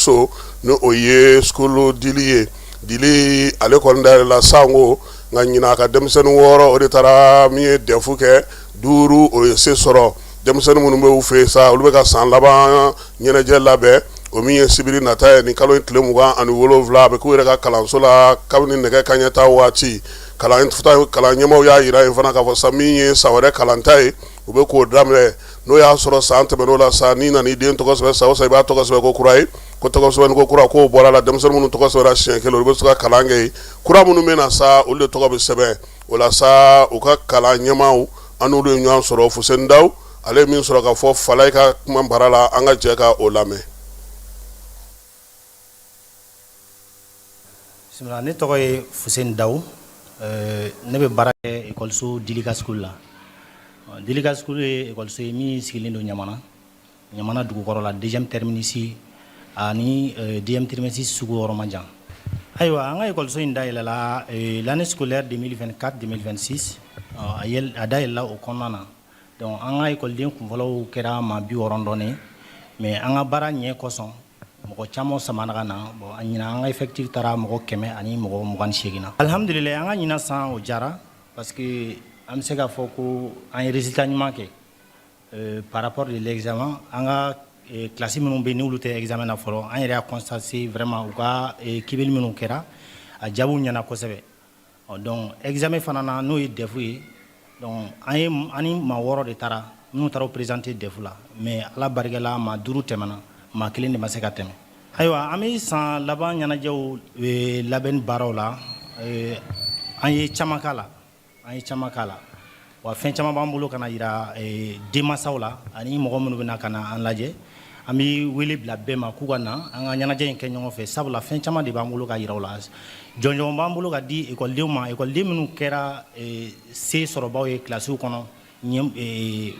ni o ye school dili ye dili ale kɔni dayɛlɛla sango nka ɲina a ka denmisɛnnin 6 o de taara min ye dɛfu kɛ 5 o ye se sɔrɔ denmisɛnnin minnu bɛ u fɛ yen sa olu bɛ ka san laban ɲɛnajɛ labɛn o min ye sibiri nata ye ni kalo in tile 27 a bɛ k'u yɛrɛ ka kalanso la kabini nɛgɛ kanɲɛ ta waati kalan ɲɛmaw y'a yira yen fana k'a fɔ sa min ye san wɛrɛ kalanta ye u bɛ k'o daminɛ n'o y'a sɔrɔ san tɛmɛn'o la sa n'i nana i den tɔgɔ sɛbɛn sa o sa i b'a tɔgɔ sɛbɛn ko kura ye ko tɔgɔ sɛbɛnni ko kura k'o bɔra la denmisɛnnin minnu tɔgɔ sɛbɛnna siɲɛ kelen olu bɛ se ka kalan kɛ yen kura minnu bɛ na sa olu de tɔgɔ bɛ sɛbɛn o la sa u ka kalan ɲɛmaw an n'olu ye ɲɔgɔn sɔrɔ Fuseni Dawu ale ye min sɔrɔ ka fɔ Falaye ka kuma bara la an ka jɛ ka o lamɛn. Ne tɔgɔ ye Fuseni Dawu ne bɛ baara kɛ ekɔliso Dilika school la Dilika school ye ekɔliso ye min sigilen don Ɲamana dugukɔrɔ la deuxième terminus ani deuxième terminus sugu yɔrɔ man jan ayiwa an ka ekɔliso in dayɛlɛla l'année scolaire 2024-2026 a dayɛlɛla o kɔnɔna na donc an ka ekɔliden kunfɔlɔw kɛra maa 60 dɔɔnin mais an ka baara ɲɛ kosɔn mɔgɔ caman samana ka na bon a ɲina an ka effectif taara mɔgɔ 100 ani mɔgɔ 28 na alhamdulillah an ka ɲina san o jara parce que an bɛ se k'a fɔ ko an ye résultat ɲuman kɛ par rapport de l'examen an ka classe minnu bɛ yen n'olu tɛ examen na fɔlɔ an yɛrɛ y'a constaté vraiment u ka kibeli minnu kɛra a jaabiw ɲɛna kosɛbɛ donc examen fana na n'o ye DEF ye donc an ni maa 6 de taara minnu taara présenter DEF la mais ala barikala maa 5 tɛmɛna maa 1 de ma se ka tɛmɛ ayiwa an bɛ san laban ɲɛnajɛw labɛnni baaraw la an ye caman k'a la wa fɛn caman b'an bolo ka na yira denmansaw la ani mɔgɔ minnu bɛna ka na an lajɛ an bɛ wele bila bɛɛ ma k'u ka na an ka ɲɛnajɛ in kɛ ɲɔgɔn fɛ sabula fɛn caman de b'an bolo ka yira o la jɔnjɔn b'an bolo ka di ekɔlidenw ma ekɔliden minnu kɛra se sɔrɔbaw ye kilasiw kɔnɔ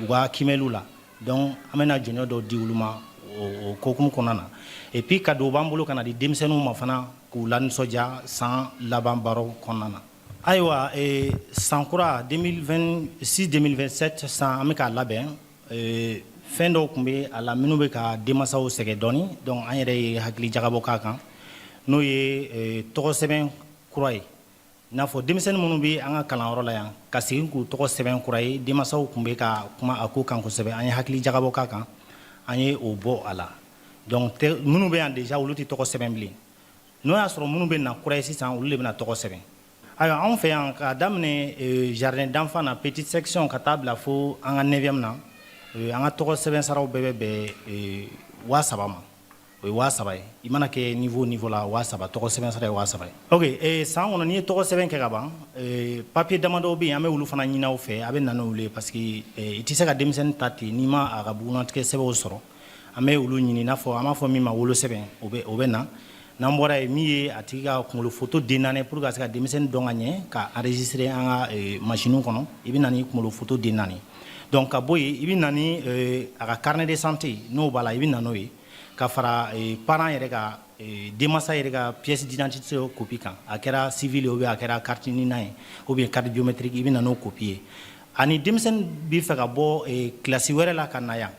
u ka kimɛliw la donc an bɛna jɔnjɔn dɔw di olu ma o kokumu kɔnɔna na et puis cadeau b'an bolo ka na di denmisɛnninw ma fana k'u lanisɔndiya san laban baaraw kɔnɔna na ayiwa san kura 2026-2027 san an bɛ k'a labɛn fɛn dɔw tun bɛ a la minnu bɛ ka denmansaw sɛgɛn dɔɔni donc an yɛrɛ ye hakili jagabɔ k'a kan n'o ye tɔgɔ sɛbɛn kura ye n'a fɔ denmisɛnnin minnu bɛ an ka kalanyɔrɔ la yan ka segin k'u tɔgɔ sɛbɛn kura ye denmansaw tun bɛ ka kuma a ko kan kosɛbɛ an ye hakili jagabɔ k'a kan an ye o bɔ a la donc minnu bɛ yan déjà olu tɛ tɔgɔ sɛbɛn bilen n'o y'a sɔrɔ minnu bɛ na kura ye sisan olu de bɛna tɔgɔ sɛbɛn ayiwa anw fɛ yan k'a daminɛ jardin d'enfant na petite section ka taa bila fo an ka 9e na an ka tɔgɔ sɛbɛn saraw bɛɛ bɛ bɛn 3,000 ma o ye 3,000 ye i mana kɛ niveau la 3,000 tɔgɔ sɛbɛn sara ye 3,000 ok san kɔnɔ n'i ye tɔgɔ sɛbɛn kɛ ka ban papier damadɔ bɛ yen an bɛ olu fana ɲini aw fɛ a bɛ na n'olu ye parce que i tɛ se ka denmisɛnnin ta ten n'i ma a ka bugunatigɛ sɛbɛnw sɔrɔ an bɛ olu ɲini i n'a fɔ an b'a fɔ min ma wolo sɛbɛn o bɛ na n'an bɔra yen min ye a tigi ka kunkolo photo den naani pour que a se ka denmisɛnnin dɔn ka ɲɛ ka enregistrer an ka machine kɔnɔ i bɛ na ni kunkolo photo den naani donc ka bɔ yen i bɛ na ni a ka carnet de santé n'o b'a la i bɛ na n'o ye ka fara parent yɛrɛ ka denmansa yɛrɛ ka pièce d'identité copie kan a kɛra civil ou bien a kɛra carte nina ye ou bien carte biométrique i bɛ na n'o copie ye ani denmisɛnnin bɛ fɛ ka bɔ kilasi wɛrɛ la ka na yan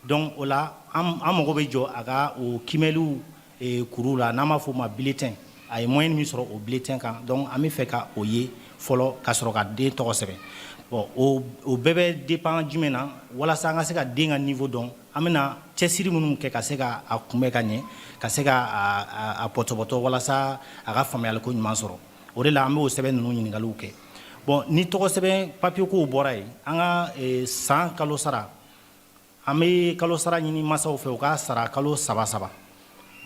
donc o la an mago bɛ jɔ a ka o kimɛliw kuru la n'an b'a fɔ o ma bulletin a ye moyen min sɔrɔ o bulletin kan donc an bɛ fɛ ka o ye fɔlɔ ka sɔrɔ ka den tɔgɔ sɛbɛn bon o bɛɛ bɛ dépend jumɛn na walasa an ka se ka den ka niveau dɔn an bɛna cɛsiri minnu kɛ ka se ka a kunbɛ ka ɲɛ ka se ka a pɔtɔpɔtɔ walasa a ka faamuyaliko ɲuman sɔrɔ o de la an bɛ o sɛbɛn ninnu ɲininkaliw kɛ bon ni tɔgɔ sɛbɛn papier kow bɔra yen an ka san kalo sara an bɛ kalo sara ɲini mansaw fɛ u ka sara kalo 3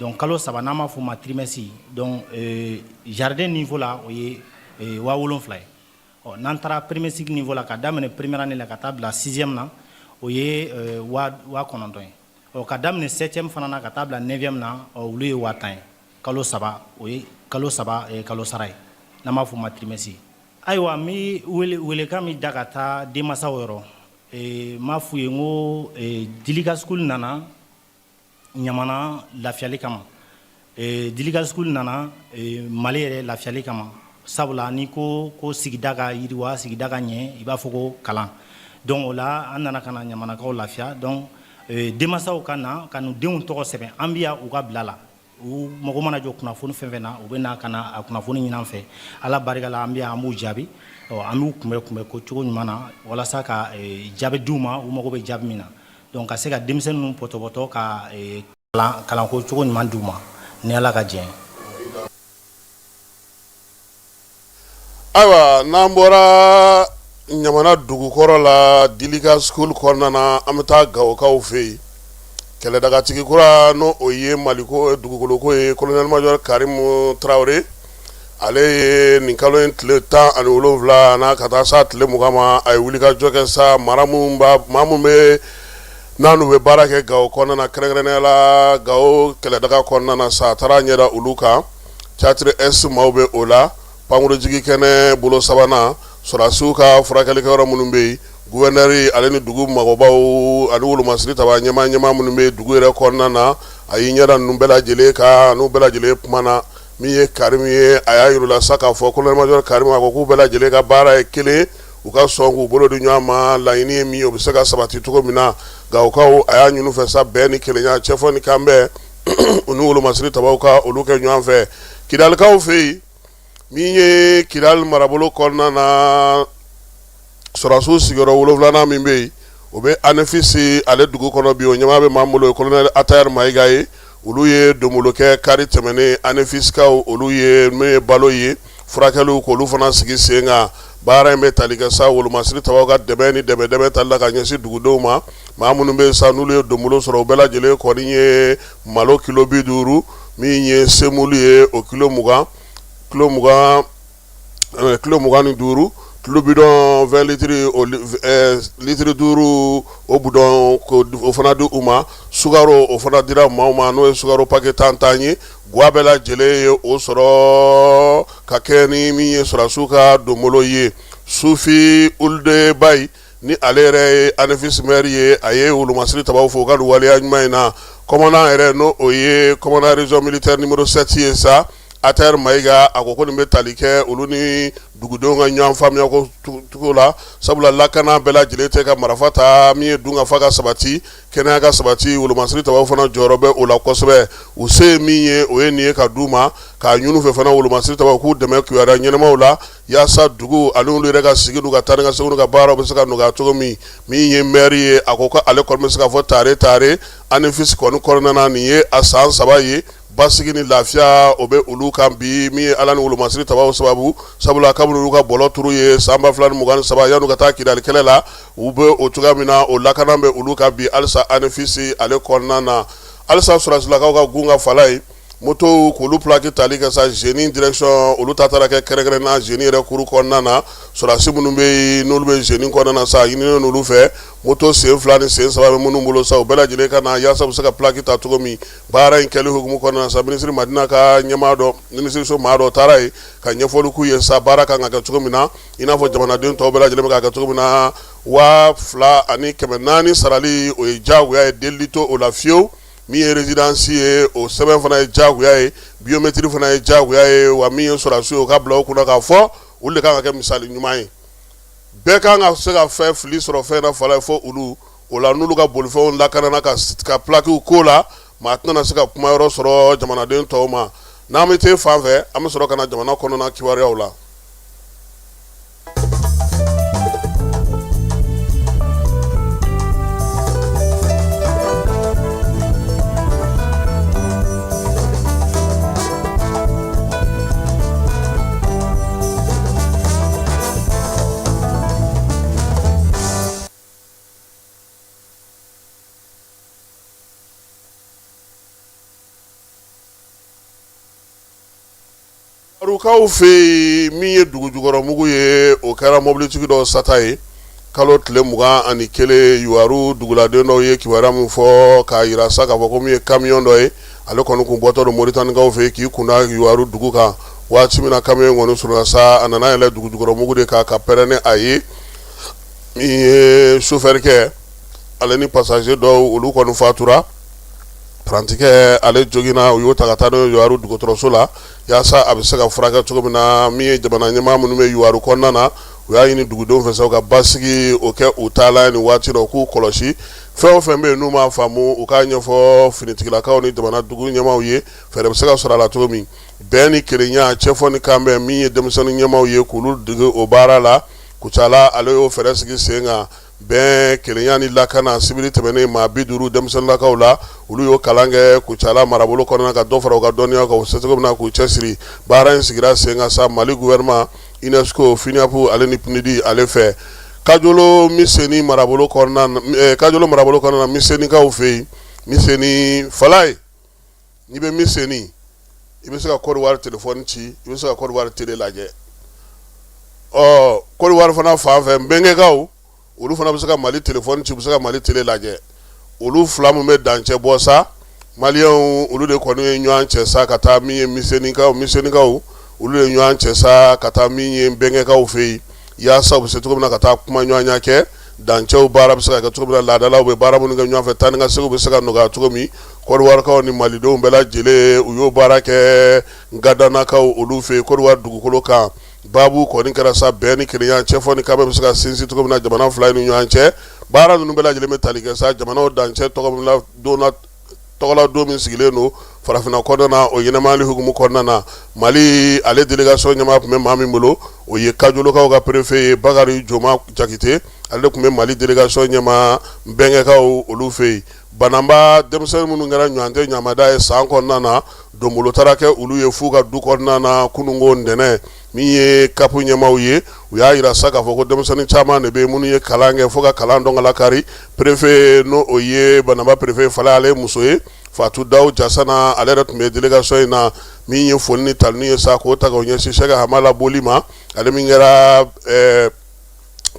donc kalo 3 n'an b'a fɔ o ma trimestre donc jardin niveau la o ye 7,000 ye n'an taara premier cycle niveau la ka daminɛ première année la ka taa bila 6e na o ye 9,000 ye ka daminɛ 7e fana na ka taa bila 9e na olu ye 10,000 ye kalo 3 o ye kalo 3 kalo sara ye n'an b'a fɔ o ma trimestre ayiwa n bɛ welekan min da ka taa denmansaw yɔrɔ n m'a f'u ye n ko Diliga school nana ɲamana lafiyali kama Diliga school nana Mali yɛrɛ lafiyali kama sabula ni ko sigida ka yiriwa sigida ka ɲɛ i b'a fɔ ko kalan donc o la an nana ka na ɲamanakaw lafiya donc denmansaw ka na ka n'u denw tɔgɔ sɛbɛn an bɛ yan u ka bila la u mago mana jɔ kunnafoni fɛn fɛn na u bɛ na ka na a kunnafoni ɲini an fɛ ala barika la an bɛ yan an b'u jaabi an b'u kunbɛ ko cogo ɲuman na walasa ka jaabi d'u ma u mago bɛ jaabi min na donc ka se ka denmisɛnnin ninnu pɔtɔpɔtɔ ka kalanko cogo ɲuman d'u ma ni ala ka diɲɛ ayiwa n'an bɔra ɲamana dugukɔrɔ la Diliga school kɔnɔna na an bɛ taa Gawokaw fɛ yen kɛlɛdagatigi kura n'o o ye Maliko dugukoloko ye colonel major Karimu Traoré ale ye nin kalo in tile 17 n'a ka taa sa tile 20 ma a ye wulikajɔ kɛ sa maa mun bɛ n'anu bɛ baara kɛ Gawo kɔnɔna na kɛrɛnkɛrɛnnenya la Gawo kɛlɛdaga kɔnɔna na sa a taara ɲɛda olu kan Teatre S maaw bɛ o la pankurujigi kɛnɛ bolo 3nan sɔrɔdasiw ka furakɛlikɛyɔrɔ minnu bɛ yen gouverneur ale ni dugu magobaw ani wolomasiri taba ɲɛmaa minnu bɛ dugu yɛrɛ kɔnɔna na a y'i ɲɛda ninnu bɛɛ lajɛlen kan n'u bɛɛ lajɛlen kumana min ye Karimu ye a y'a yir'u la sa k'a fɔ colonel major Karimu a ko k'u bɛɛ lajɛlen ka baara ye kelen u ka sɔn k'u bolo di ɲɔgɔn ma laɲini ye min ye u bɛ se ka sabati cogo min na Gawokaw a y'a ɲini fɛ sa bɛɛ ni kelenya cɛfɔ ni kanbɛn u ni wolomasiri tabaw ka olu kɛ ɲɔgɔn fɛ Kidalikaw fɛ yen min ye Kidal marabolo kɔnɔna na sɔrɔdasiw sigiyɔrɔ 7nan min bɛ yen o bɛ ANEFIS ale dugu kɔnɔ bi o ɲɛmaa bɛ maa min bolo colonel Atayar Mayiga ye olu ye donbolo kɛ kari tɛmɛnen ANEFIS-kaw olu ye min ye balo ye furakɛliw k'olu fana sigi sen kan baara in bɛ tali kɛ sa wolomasiri tabaw ka dɛmɛ ni dɛmɛ tali la ka ɲɛsin dugudenw ma maa minnu bɛ sa n'olu ye donbolo sɔrɔ o bɛɛ lajɛlen kɔni ye malo kilo 50 min ye semulu ye o kilo 20 kilo 25 kilo bidon 20 litiri o litiri 5 o budon ko o fana di u ma sugaro o fana dira maaw ma n'o ye sugaro paquet 10 ye guwa bɛɛ lajɛlen ye o sɔrɔ ka kɛ ni min ye sɔrɔdasiw ka donbolo ye Sufi Ulde Bayi ni ale yɛrɛ ye ANEFIS maire ye a ye wolomasiri tabaw fo ka waleya ɲuman in na commandant yɛrɛ n'o o ye commandant région militaire numéro 7 ye sa Ater Maiga a ko nin bɛ tali kɛ olu ni dugudenw ka ɲɔgɔn faamuya ko cogo la sabula lakana bɛɛ lajɛlen tɛ ka marifa ta min ye dunkafa ka sabati kɛnɛya ka sabati wolomasiri tabaw fana jɔyɔrɔ bɛ o la kosɛbɛ u se min ye o ye nin ye ka d'u ma k'a ɲunu fɛ fana wolomasiri tabaw k'u dɛmɛ kibaruya ɲɛnamaw la yaasa dugu ani olu yɛrɛ ka sigi n'u ka taa ni ka segin n'u ka baaraw bɛ se ka nɔgɔya cogo min ye maire ye a ko ale kɔni bɛ se ka fɔ tare ani fisi kɔni kɔnɔna na nin ye a san 3 ye basigi ni lafiya o bɛ olu kan bi min ye Ala ni wolomasiri tabaw sababu sabula kabini olu ka bɔlɔ turu ye san 2023 yan'u ka taa kidali kɛlɛ la u bɛ o cogoya min na o lakana bɛ olu kan bi halisa ani fisi ale kɔnɔna na halisa sɔrɔsilakaw ka gun ka fala ye moto k'olu plaki tali kɛ sa jeune direction olu ta taara kɛ kɛrɛnkɛrɛnna jeune yɛrɛ kuru kɔnɔna na sɔrɔsi minnu bɛ yen n'olu bɛ jeune kɔnɔna na sa ɲininen n'olu fɛ moto sen 2 ni sen 3 bɛ minnu bolo sa u bɛɛ lajɛlen ka na yaasa u bɛ se ka plaki ta cogo min baara in kɛli hukumu kɔnɔna na sa minisiri Madina ka ɲɛmaa dɔ minisiriso maa dɔ taara yen ka ɲɛfɔli k'u ye sa baara kan ka kɛ cogo min na i n'a fɔ jamanaden tɔw bɛɛ lajɛlen bɛ ka kɛ cogo min na 2,400 sarali o ye diyagoya ye delili to o la fiyewu min ye résidence ye o sɛbɛn fana ye diyagoya ye biométrie fana ye diyagoya ye wa min ye sɔrɔdasi ye o ka bila o kunna k'a fɔ olu de kan ka kɛ misali ɲuman ye bɛɛ kan ka se ka fɛn fili sɔrɔ fɛn na fala fɔ olu o la n'olu ka bolifɛnw lakanana ka plakiw ko la maa tɛna se ka kuma yɔrɔ sɔrɔ jamanaden tɔw ma n'an bɛ te fan fɛ an bɛ sɔrɔ ka na jamana kɔnɔna kibaruyaw la. Arukaw fe min ye dugu jukɔrɔ mugu ye o kɛra mobilitigi dɔ sata ye kalo tile 21 yuwaru duguladen dɔw ye kibaruya min fɔ k'a yira sa k'a fɔ ko min ye camion dɔ ye ale kɔni kun bɔtɔ don Moritanikaw fe k'i kunda yuwaru dugu kan waati min na camion kɔni surunna sa a nana yɛlɛ dugu jukɔrɔ mugu de kan ka pɛrɛnni a ye min ye chauffeur kɛ ale ni passager dɔw olu kɔni fatura prantikɛ ale jogina u y'o ta ka taa n'o yuwaru dugutɔrɔso la yaasa a bɛ se ka furakɛ cogo min na min ye jamana ɲɛmaa minnu bɛ yuwaru kɔnɔna na u y'a ɲini dugudenw fɛ sa u ka basigi o kɛ u taala ni waati dɔ k'u kɔlɔsi fɛn o fɛn bɛ yen n'u m'a faamu u k'a ɲɛfɔ finitigilakaw ni jamana dugu ɲɛmaaw ye fɛɛrɛ bɛ se ka sɔrɔ a la cogo min bɛn ni kelenya cɛfɔ ni kanbɛn min ye denmisɛnnin ɲɛmaaw ye k'olu dege o baara la kucala ale y'o fɛɛrɛ sigi sen kan bɛn kelenya ni lakana sibiri tɛmɛnen maa 50 denmisɛnninlakaw la olu y'o kalan kɛ kucala marabolo kɔnɔna ka dɔ fara u ka dɔnniya kan u se cogo min na k'u cɛsiri baara in sigira sen kan sa Mali gouvernement UNESCO FINAPU ale ni PNUD ale fɛ Kajolo Miseni marabolo kɔnɔna na Misenikaw fɛ yen Miseni Falaye n'i bɛ Miseni i bɛ se ka Côte d'Ivoire téléphone ci i bɛ se ka Côte d'Ivoire télé lajɛ Côte d'Ivoire fana fan fɛ Mbengekaw olu fana bɛ se ka Mali téléphone ci u bɛ se ka Mali télé lajɛ olu fila min bɛ dancɛ bɔ sa maliyɛnw olu de kɔni ye ɲɔgɔn cɛ sa ka taa min ye Misenikaw olu de ye ɲɔgɔn cɛ sa ka taa min ye Mbengekaw fɛ yen yaasa u bɛ se cogo min na ka taa kuma ɲɔgɔnya kɛ dancɛw baara bɛ se ka kɛ cogo min na laadalaw bɛ baara minnu kɛ ɲɔgɔn fɛ taa ni ka seginw bɛ se ka nɔgɔya cogo min Côte d'Ivoirekaw ni Malidenw bɛɛ lajɛlen u y'o baara kɛ Ngadanakaw olu fɛ yen Côte d'Ivoire dugukolo kan babu kɔni kɛra sa bɛn ni kelenya cɛfɔ ni kanbɛn bɛ se ka sinsin cogo min na jamana fila ni ɲɔgɔn cɛ baara ninnu bɛɛ lajɛlen bɛ tali kɛ sa jamanaw dancɛ tɔgɔla don min sigilen don farafinna kɔnɔna na o ɲɛnɛmayali hukumu kɔnɔna na Mali ale délégation ɲɛmaa tun bɛ maa min bolo o ye Kajolokaw ka préfet ye Bakari Joma Jakite ale tun bɛ Mali délégation ɲɛmaa Mbengekaw olu fɛ yen Banamba denmisɛnnin minnu kɛra ɲɔgɔnte ɲamada ye san kɔnɔna na donbolo taara kɛ olu ye f'u ka du kɔnɔna na kununko ntɛnɛn min ye kapu ɲɛmaaw ye u y'a yira sa k'a fɔ ko denmisɛnnin caman de bɛ minnu ye kalan kɛ fo ka kalan dɔn ka lakari préfet n'o o ye Banamba préfet Falaye ale muso ye Fatou Daw Jasana ale yɛrɛ tun bɛ délégation in na min ye foli ni talini ye sa k'o ta k'o ɲɛsin Sɛki Hamala boli ma ale min kɛra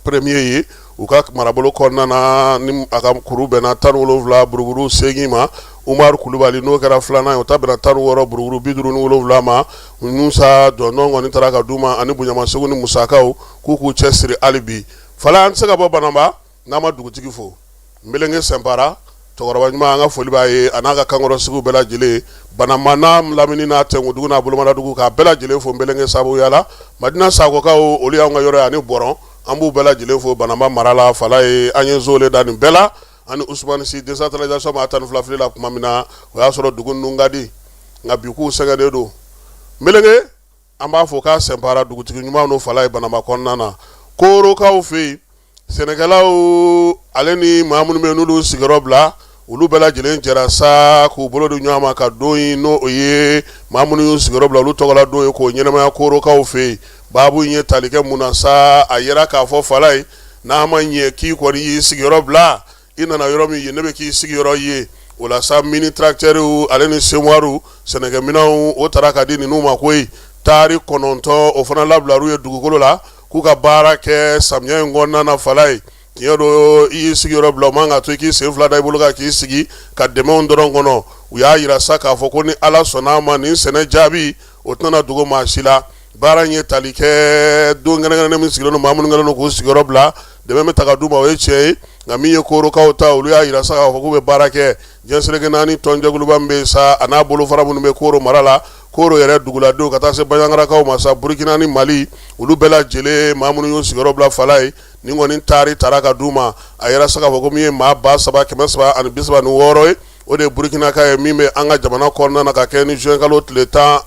premier ye u ka marabolo kɔnɔna na ni a ka kuru bɛnna 17 buruburu 8 ma Umaru Kulubali n'o kɛra filanan ye o ta bɛnna 16 buruburu 57 ma Nusa Jɔndɔn kɔni taara ka d'u ma ani Buɲama Segu ni Musakaw k'u k'u cɛsiri hali bi Falaye an tɛ se ka bɔ Banamba n'an ma dugutigi fo Mbelenge Sɛnpara cɛkɔrɔba ɲuman an ka foli b'a ye a n'a ka kankɔrɔ sigiw bɛɛ lajɛlen Banama n'a lamini n'a Tɛnkudugu n'a Bolomadadugu k'a bɛɛ lajɛlen fo Nbɛlɛnkɛ sababuya la Madina Sakokaw olu y'anw ka yɔrɔ ye ani Bɔrɔn an b'u bɛɛ lajɛlen fo Banama mara la Fala ye an ye Zole da nin bɛɛ la ani Usmani Si décentralisation ma tan ni fila fili la kuma min na o y'a sɔrɔ dugu ninnu ka di nka bi k'u sɛgɛnnen don Nbɛlɛnkɛ an b'a fɔ k'a sɛnpara dugutigi ɲuman n'o Fala ye Banama kɔnɔna na Korokaw fɛ yen Sɛnɛkɛlaw ale ni maa minnu bɛ yen n'olu sigiyɔrɔ bila olu bɛɛ lajɛlen jɛra sa k'u bolo di ɲɔgɔn ma ka don in n'o o ye maa minnu y'u sigiyɔrɔ bila olu tɔgɔla don ye k'o ɲɛnɛmaya Korokaw fɛ yen baabu in ye tali kɛ mun na sa a yera k'a fɔ Fala ye n'a ma ɲɛ k'i kɔni y'i sigiyɔrɔ bila i nana yɔrɔ min ye ne bɛ k'i sigiyɔrɔ ye o la sa mini tracteurs ale ni semoirs sɛnɛkɛminɛnw o taara ka di ninnu ma koyi taari 9 o fana labilar'u ye dugukolo la k'u ka baara kɛ samiya in kɔnɔna na Fala ye tiɲɛ don i y'i sigiyɔrɔ bila o man ka to i k'i sen fila da i bolo kan k'i sigi ka dɛmɛw dɔrɔn kɔnɔ u y'a yira sa k'a fɔ ko ni Ala sɔnn'a ma nin sɛnɛ jaabi o tɛna dogo maa si la baara in ye tali kɛ don kɛnɛkɛnɛ min sigilen don maa minnu kɛlen don k'u sigiyɔrɔ bila dɛmɛ bɛ ta ka d'u ma o ye tiɲɛ ye nka min ye Korokaw ta olu y'a yira sa k'a fɔ k'u bɛ baara kɛ diɲɛseleke naani tɔnjɛkuluba min bɛ yen sa a n'a bolofara minnu bɛ Koro mara la Koro yɛrɛ duguladenw ka taa se Baɲankarakaw ma sa Burukina ni Mali olu bɛɛ lajɛlen maa minnu y'u sigiyɔrɔ bila Fala ye ni kɔni taari taara ka d'u ma a yɛrɛ sa k'a fɔ ko min ye maa 3,336 ye o de ye Burukina ka ye min bɛ an ka jamana kɔnɔna na ka kɛ ni juin kalo tile 16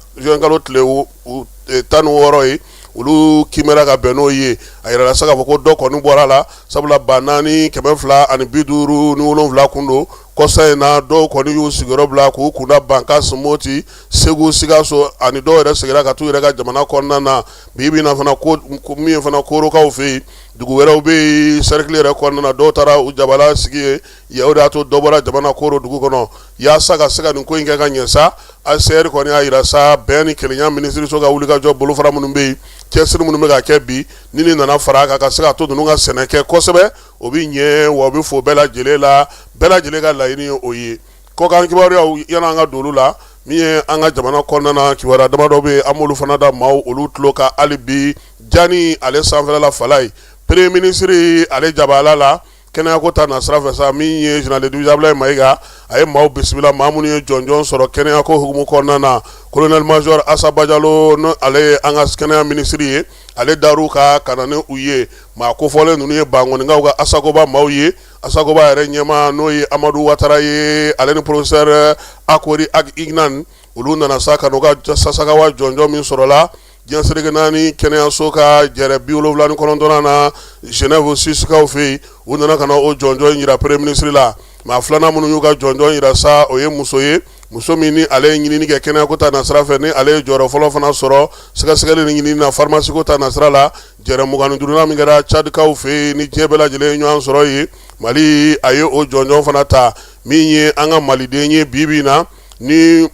ye olu kimɛra ka bɛn n'o ye a yɛrɛ sa k'a fɔ ko dɔ kɔni bɔra la sabula 4,257 kun don kɔsa in na dɔw kɔni y'u sigiyɔrɔ bila k'u kunda Bankas Moti Segu Sikaso ani dɔw yɛrɛ seginna ka t'u yɛrɛ ka jamana kɔnɔna na bi na fana ko min ye fana Korokaw fɛ yen dugu wɛrɛw bɛ yen cercle yɛrɛ kɔnɔna na dɔw taara u jabala sigi ye o de y'a to dɔ bɔra jamana Koro dugu kɔnɔ yaasa ka se ka nin ko in kɛ ka ɲɛ sa ACR kɔni y'a yira sa bɛn ni kelenya minisiriso ka wulikajɔ bolofara minnu bɛ yen cɛsiri minnu bɛ ka kɛ bi ni nin nana fara a kan ka se ka to ninnu ka sɛnɛ kɛ kosɛbɛ o bɛ ɲɛ wa o bɛ fo bɛɛ lajɛlen la bɛɛ lajɛlen ka laɲini ye o ye kɔkan kibaruyaw yanni an ka don olu la min ye an ka jamana kɔnɔna na kibaruya damadɔ bɛ yen an b'olu fana da maaw olu tulo ka hali bi Jani ale sanfɛla Fala ye premier ministre ale jabala la kɛnɛyako ta na sira fɛ sa min ye général de Abdoulaye Mayiga a ye maaw bisimila maa minnu ye jɔnjɔn sɔrɔ kɛnɛyako hukumu kɔnɔna na colonel major Asaba Jalo no ale ye an ka kɛnɛya ministre ye ale dar'u ka ka na ni u ye maa kofɔlen ninnu ye Bankɔninkaw ka Asakoba maaw ye Asakoba yɛrɛ ɲɛmaa n'o ye Amadu Watara ye ale ni professeur Akori Ignan olu nana sa ka n'u ka sasakawa jɔnjɔn min sɔrɔla diɲɛseleke naani kɛnɛyaso ka jɛrɛ 79 na Genève Sisikaw fɛ yen u nana ka na o jɔnjɔn in yira premier ministre la maa filanan minnu y'u ka jɔnjɔn yira sa o ye muso ye muso min ni ale ye ɲinini kɛ kɛnɛyako ta nasira fɛ ni ale ye jɔyɔrɔ fɔlɔ fana sɔrɔ sɛgɛsɛgɛli ni ɲinini na pharmacie ko ta nasira la jɛrɛ 25 min kɛra Tchadikaw fɛ yen ni diɲɛ bɛɛ lajɛlen ye ɲɔgɔn sɔrɔ yen Mali a ye o jɔnjɔn fana ta min ye an ka maliden ye bi na ni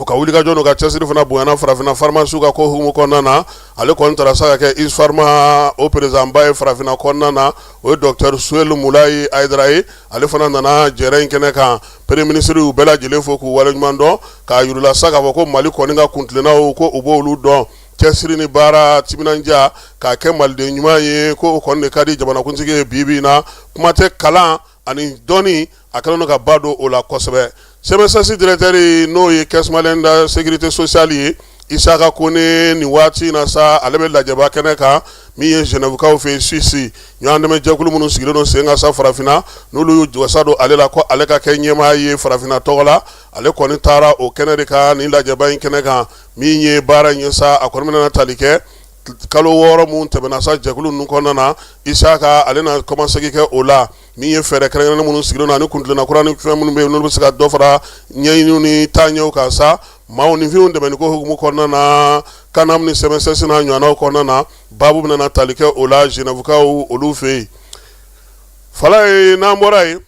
o ka wulikajɔ n'u ka cɛsiri fana bonyana farafinna pharmacie ka ko hukumu kɔnɔna na ale kɔni taara sa ka kɛ ISPHARMA o présidentba ye farafinna kɔnɔna na o ye docteur Suel Mulayi Aidara ye ale fana nana jɛrɛ in kɛnɛ kan premier ministre y'u bɛɛ lajɛlen fo k'u waleɲuman dɔn k'a yirula sa k'a fɔ ko Mali kɔni ka kuntilennaw ko u b'olu dɔn cɛsiri ni baara timinanja k'a kɛ maliden ɲuman ye ko o kɔni de ka di jamanakuntigi ye bi na kuma tɛ kalan ani dɔnni a kɛlen don ka ba don o la kosɛbɛ CMSS directeur n'o ye caisse malienne de sécurité sociale ye Isaka Kone ni waati na sa ale bɛ lajɛba kɛnɛ kan min ye Genèvekaw fɛ Suisse ɲɔgɔn dɛmɛ jɛkulu minnu sigilen don sen kan sa farafinna n'olu y'u wasa don ale la ko ale ka kɛ ɲɛmaa ye farafinna tɔgɔ la ale kɔni taara o kɛnɛ de kan ni lajɛba in kɛnɛ kan min ye baara in ye sa a kɔni bɛna tali kɛ kalo 6 mun tɛmɛna sa jɛkulu ninnu kɔnɔna na Isaka ale na kɔmasegi kɛ o la min ye fɛɛrɛ kɛrɛnkɛrɛnnen minnu sigilen don ani kuntilenna kura ni fɛn minnu bɛ yen n'olu bɛ se ka dɔ fara ɲɛɲiniw ni taaɲɛw kan sa maaw ni fɛnw dɛmɛni ko hukumu kɔnɔna na kanam ni CMSS n'a ɲɔgɔnnaw kɔnɔna na baabu bɛna tali kɛ o la Genèvekaw olu fɛ yen Fala ye n'an bɔra yen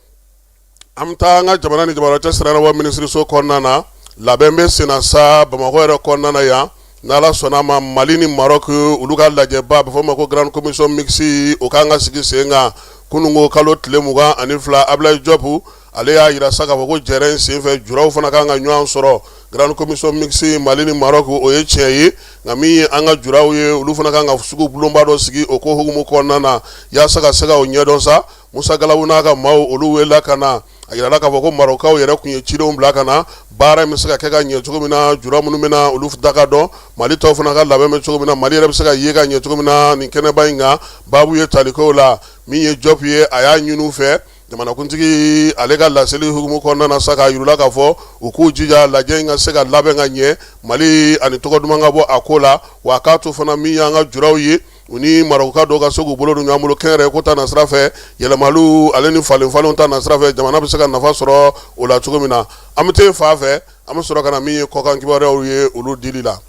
an bɛ taa an ka jamana ni jamana cɛ siranyɛrɛbɔ minisiriso kɔnɔna na labɛn bɛ sen na sa Bamakɔ yɛrɛ kɔnɔna na yan n'Ala sɔnna ma Mali ni Maroc olu ka lajɛba a bɛ fɔ o ma ko grande commission mixte o kan ka sigi sen kan kunungo kalo tile 22 Ablaye Diop ale y'a yira sa k'a fɔ ko jɛrɛ in senfɛ juraw fana kan ka ɲɔgɔn sɔrɔ grande commission mixte Mali ni Maroc o ye tiɲɛ ye nka min ye an ka juraw ye olu fana kan ka sugu bulonba dɔ sigi o ko hukumu kɔnɔna na yaasa ka se ka o ɲɛdɔn sa. Musa Galawu n'a ka maaw olu welela ka na a yirala k'a fɔ ko Marocaw yɛrɛ kun ye cidenw bila ka na baara in bɛ se ka kɛ ka ɲɛ cogo min na jura minnu bɛna olu da ka dɔn Mali tɔw fana ka labɛn bɛ cogo min na Mali yɛrɛ bɛ se ka ye ka ɲɛ cogo min na nin kɛnɛba in kan baabu ye talikow la min ye Diop ye a y'a ɲini u fɛ jamanakuntigi ale ka laseli hukumu kɔnɔna na sa k'a yirula k'a fɔ u k'u jija lajɛ in ka se ka labɛn ka ɲɛ Mali ani tɔgɔ duman ka bɔ a ko la wa a k'a to fana min y'an ka juraw ye u ni Marocaw dɔw ka se k'u bolo don ɲɔgɔn bolo kɛnyɛrɛye ko ta na sira fɛ yɛlɛmaliw ale ni falenfalenw ta na sira fɛ jamana bɛ se ka nafa sɔrɔ o la cogo min na an bɛ taa fan fɛ an bɛ sɔrɔ ka na min ye kɔkan kibaruyaw ye olu dili la.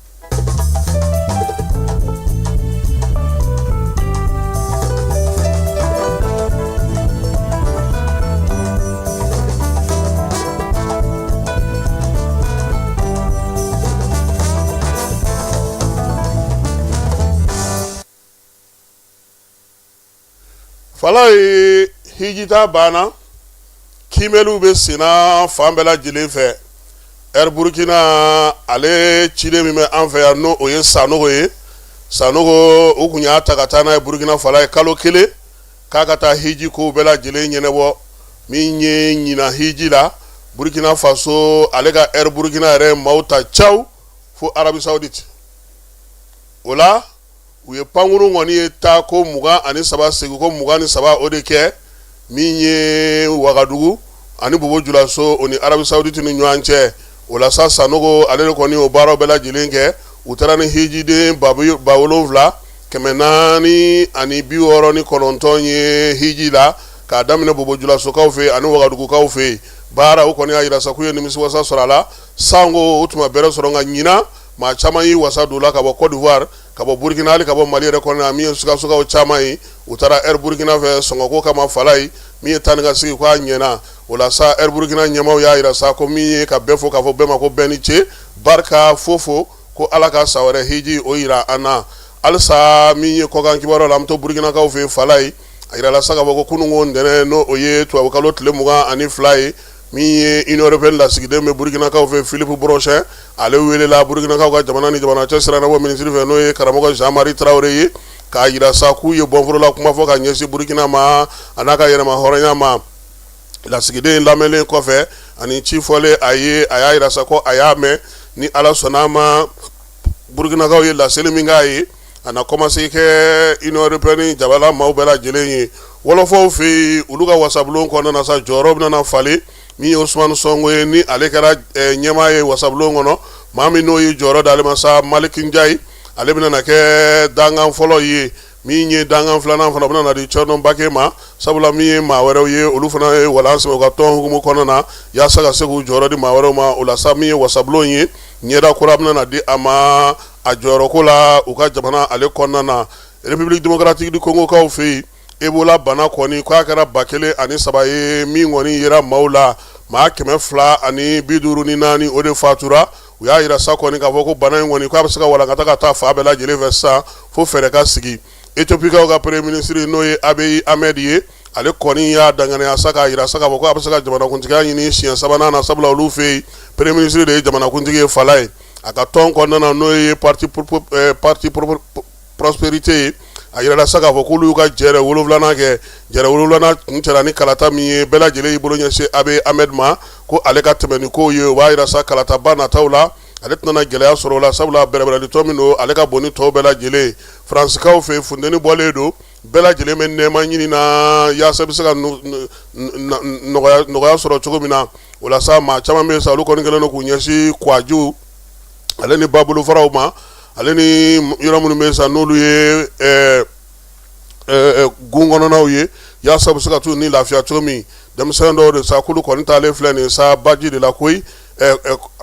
Fala ye hijita banna kimelu bɛ senna fan bɛɛ lajɛlen fɛ Air Burkina ale ciden min bɛ an fɛ yan n'o ye Sanogo ye Sanogo u kun y'a ta ka taa n'a ye Burkina Fala ye kalo kelen k'a ka taa hiji ko bɛɛ lajɛlen ɲɛnabɔ min ye ɲina hiji la Burkina Faso ale ka Air Burkina yɛrɛ maaw ta caw fo Arabie Saoudite o la u ye pankuru kɔni ye taa ko 23 segi ko 23 o de kɛ min ye Wagadugu ani Bobo Julaso o ni Arabie Saoudite ni ɲɔgɔn cɛ o la sa Sanogo ale de kɔni o baaraw bɛɛ lajɛlen kɛ u taara ni hijiden 7,469 ani 69 ye hiji la k'a daminɛ Bobo Julasokaw fɛ ani Wagadugukaw fɛ baara o kɔni y'a yira sa k'u ye nimisiwasa sɔrɔ a la sango o tuma bɛrɛ sɔrɔ nka ɲina maa caman y'i wasa don la ka bɔ Côte d'Ivoire ka bɔ Burkina hali ka bɔ Mali yɛrɛ kɔnɔna min ye sukasukaw caman ye u taara Air Burkina fɛ sɔngɔko kama Fala ye min ye taa ni ka sigi k'a ɲɛna o la sa Air Burkina ɲɛmaw y'a yira sa ko min ye ka bɛɛ fo k'a fɔ bɛɛ ma ko bɛɛ ni ce barika fofo ko Ala ka sa wɛrɛ hiji o yira an na halisa min ye kɔkan kibaruyaw la an bɛ to Burkinakaw fɛ Fala ye a yirala sa ka fɔ ko kununko ntɛnɛn n'o o ye tubabukalo tile 22 ye min ye Union européenne lasigiden bɛ Burkinakaw fɛ Philippe Brochon ale welela Burkinakaw ka jamana ni jamana cɛ siranabɔ minisiri fɛ n'o ye karamɔgɔ Jean-Marie Traoré ye k'a yira sa k'u ye bɔnforola kuma fɔ ka ɲɛsin Burkina ma a n'a ka yɛlɛma hɔrɔnya ma lasigiden lamɛnlen kɔfɛ ani ci fɔlen a ye a y'a yira sa ko a y'a mɛn ni Ala sɔnna ma Burkinakaw ye laseli min k'a ye a na commencé kɛ Union européenne jabala maaw bɛɛ lajɛlen ye wɔlɔfɔw fɛ yen olu ka wasabulon kɔnɔna na sa jɔyɔrɔ bɛna falen min ye Ousmane Sonko ye ni ale kɛra ɲɛmaa ye wasabulon kɔnɔ maa min n'o ye jɔyɔrɔ d'ale ma sa Maliki Ndiaye ale bɛna kɛ dangan fɔlɔ ye min ye dangan filanan fana bɛna di Thierno Bake ma sabula min ye maa wɛrɛw ye olu fana ye walan sɛbɛn u ka tɔn hukumu kɔnɔna na yaasa ka se k'u jɔyɔrɔ di maa wɛrɛw ma o la sa min ye wasabulon ye ɲɛda kura bɛna di a ma a jɔyɔrɔko la u ka jamana ale kɔnɔna na République démocratique du Congo kaw fɛ yen Ebola bana kɔni k'a kɛra 1,003 ye min kɔni yera maaw la maa 254 o de fatura u y'a yira sa kɔni k'a fɔ ko bana in kɔni k'a bɛ se ka walankata ka taa fa bɛɛ lajɛlen fɛ sisan fo fɛɛrɛ ka sigi Éthiopikaw ka premier ministre n'o ye Abiy Ahmed ye ale kɔni y'a danganiya sa k'a yira sa k'a fɔ ko a bɛ se ka jamanakuntigiya ɲini siɲɛ sabanan na sabula olu fɛ yen premier ministre de ye jamanakuntigi ye Fala ye a ka tɔn kɔnɔna na n'o ye parti prospérité ye a yirala sa k'a fɔ k'olu y'u ka jɛrɛ 7 kɛ jɛrɛ 7 kun cɛla ni kalata min ye bɛɛ lajɛlen y'i bolo ɲɛsin Abiy Ahmed ma ko ale ka tɛmɛ ni kow ye o b'a yira sa kalataba nataw la ale tɛna gɛlɛya sɔrɔ o la sabula bɛrɛbɛrɛlitɔ min don ale ka bon ni tɔw bɛɛ lajɛlen Faransikaaw fɛ funteni bɔlen don bɛɛ lajɛlen bɛ nɛɛma ɲini na yaasa bɛ se ka nɔgɔya sɔrɔ cogo min na o la sa maa caman bɛ yen sa olu kɔni kɛlen don k'u ɲɛsin Kouadiou ale ni babolofaraw ma ale ni yɔrɔ minnu bɛ yen sa n'olu ye gun kɔnɔnaw ye yaasa bɛ se ka t'u ni lafiya cogo min denmisɛn dɔw de sa k'olu kɔni taalen filɛ nin ye sa baji de la koyi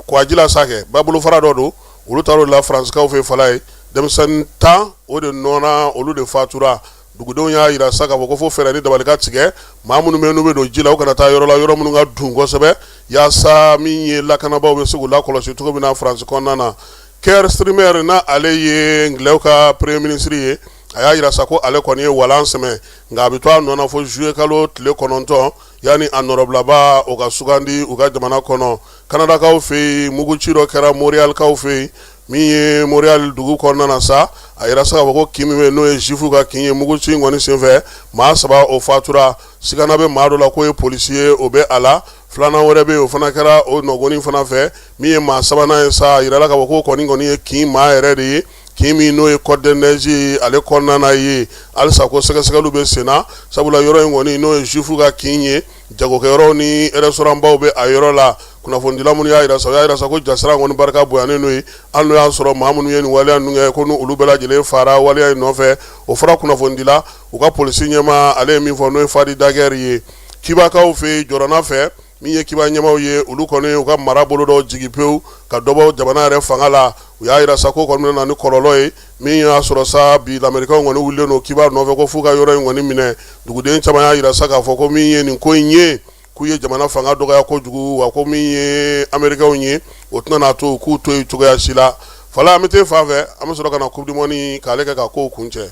Kouadji la sa kɛ babolofara dɔ don olu taar'o de la Faransikaaw fɛ Fala ye denmisɛnnin 10 o de nɔɔna olu de fatura dugudenw y'a yira sa k'a fɔ ko fo fɛɛrɛ ni dabali ka tigɛ maa minnu bɛ yen n'u bɛ don ji la u kana taa yɔrɔ la yɔrɔ minnu ka dun kosɛbɛ yaasa min ye lakanabaaw bɛ se k'u lakɔlɔsi cogo min na Faransi kɔnɔna na Keir Starmer na ale ye Ngilɛw ka premier ministre ye a y'a yira sa ko ale kɔni ye walan sɛmɛ nka a bɛ to a nɔ na fo juillet kalo tile 9 yani a nɔrɔbilaba o ka sugandi u ka jamana kɔnɔ kanadakaw fɛ yen muguci dɔ kɛra Montréalkaw fɛ yen min ye Montréal dugu kɔnɔna na sa a yɛrɛ se k'a fɔ ko kin min bɛ n'o ye jufu ka kin ye muguci in kɔni senfɛ maa 3 o fatura sigana bɛ maa dɔ la k'o ye polisi ye o bɛ a la filanan wɛrɛ bɛ yen o fana kɛra o nɔgɔnin fana fɛ min ye maa 3nan ye sa a yɛrɛ la k'a fɔ k'o kɔni ye kin maa yɛrɛ de ye kin min n'o ye Côte de Neige ale kɔnɔna na ye halisa ko sɛgɛsɛgɛliw bɛ sen na sabula yɔrɔ in kɔni n'o ye jufu ka kin ye jagokɛyɔrɔw ni restaurant baw bɛ a yɔrɔ la kunnafonidila minnu y'a yira sa o y'a yira sa ko jasira kɔni barika bonyanen n'o ye hali n'o y'a sɔrɔ maa minnu ye nin waleya ninnu kɛ ko n'olu bɛɛ lajɛlen fara waleya in nɔfɛ o fɔra kunnafonidila u ka polisi ɲɛmaa ale ye min fɔ n'o ye Fadi Daguerre ye Kibakaw fɛ Jɔrɔna fɛ min ye Kiba ɲɛmaaw ye olu kɔni u ka mara bolo dɔ jigi pewu ka dɔ bɔ jamana yɛrɛ fanga la u y'a yira sa ko kɔni bɛna ni kɔlɔlɔ ye min y'a sɔrɔ sa bi lamɛrikaw kɔni wulilen don Kiba nɔfɛ ko f'u ka yɔrɔ in kɔni minɛ duguden caman y'a yira sa k'a fɔ ko min ye nin ko in ye k'u ye jamana fanga dɔgɔya kojugu wa ko min ye Amɛrikɛnw ye o tɛna n'a to k'u to yen cogoya si la fala an bɛ te fan fɛ an bɛ sɔrɔ ka na Coupe du Monde k'ale kɛ ka kow kuncɛ.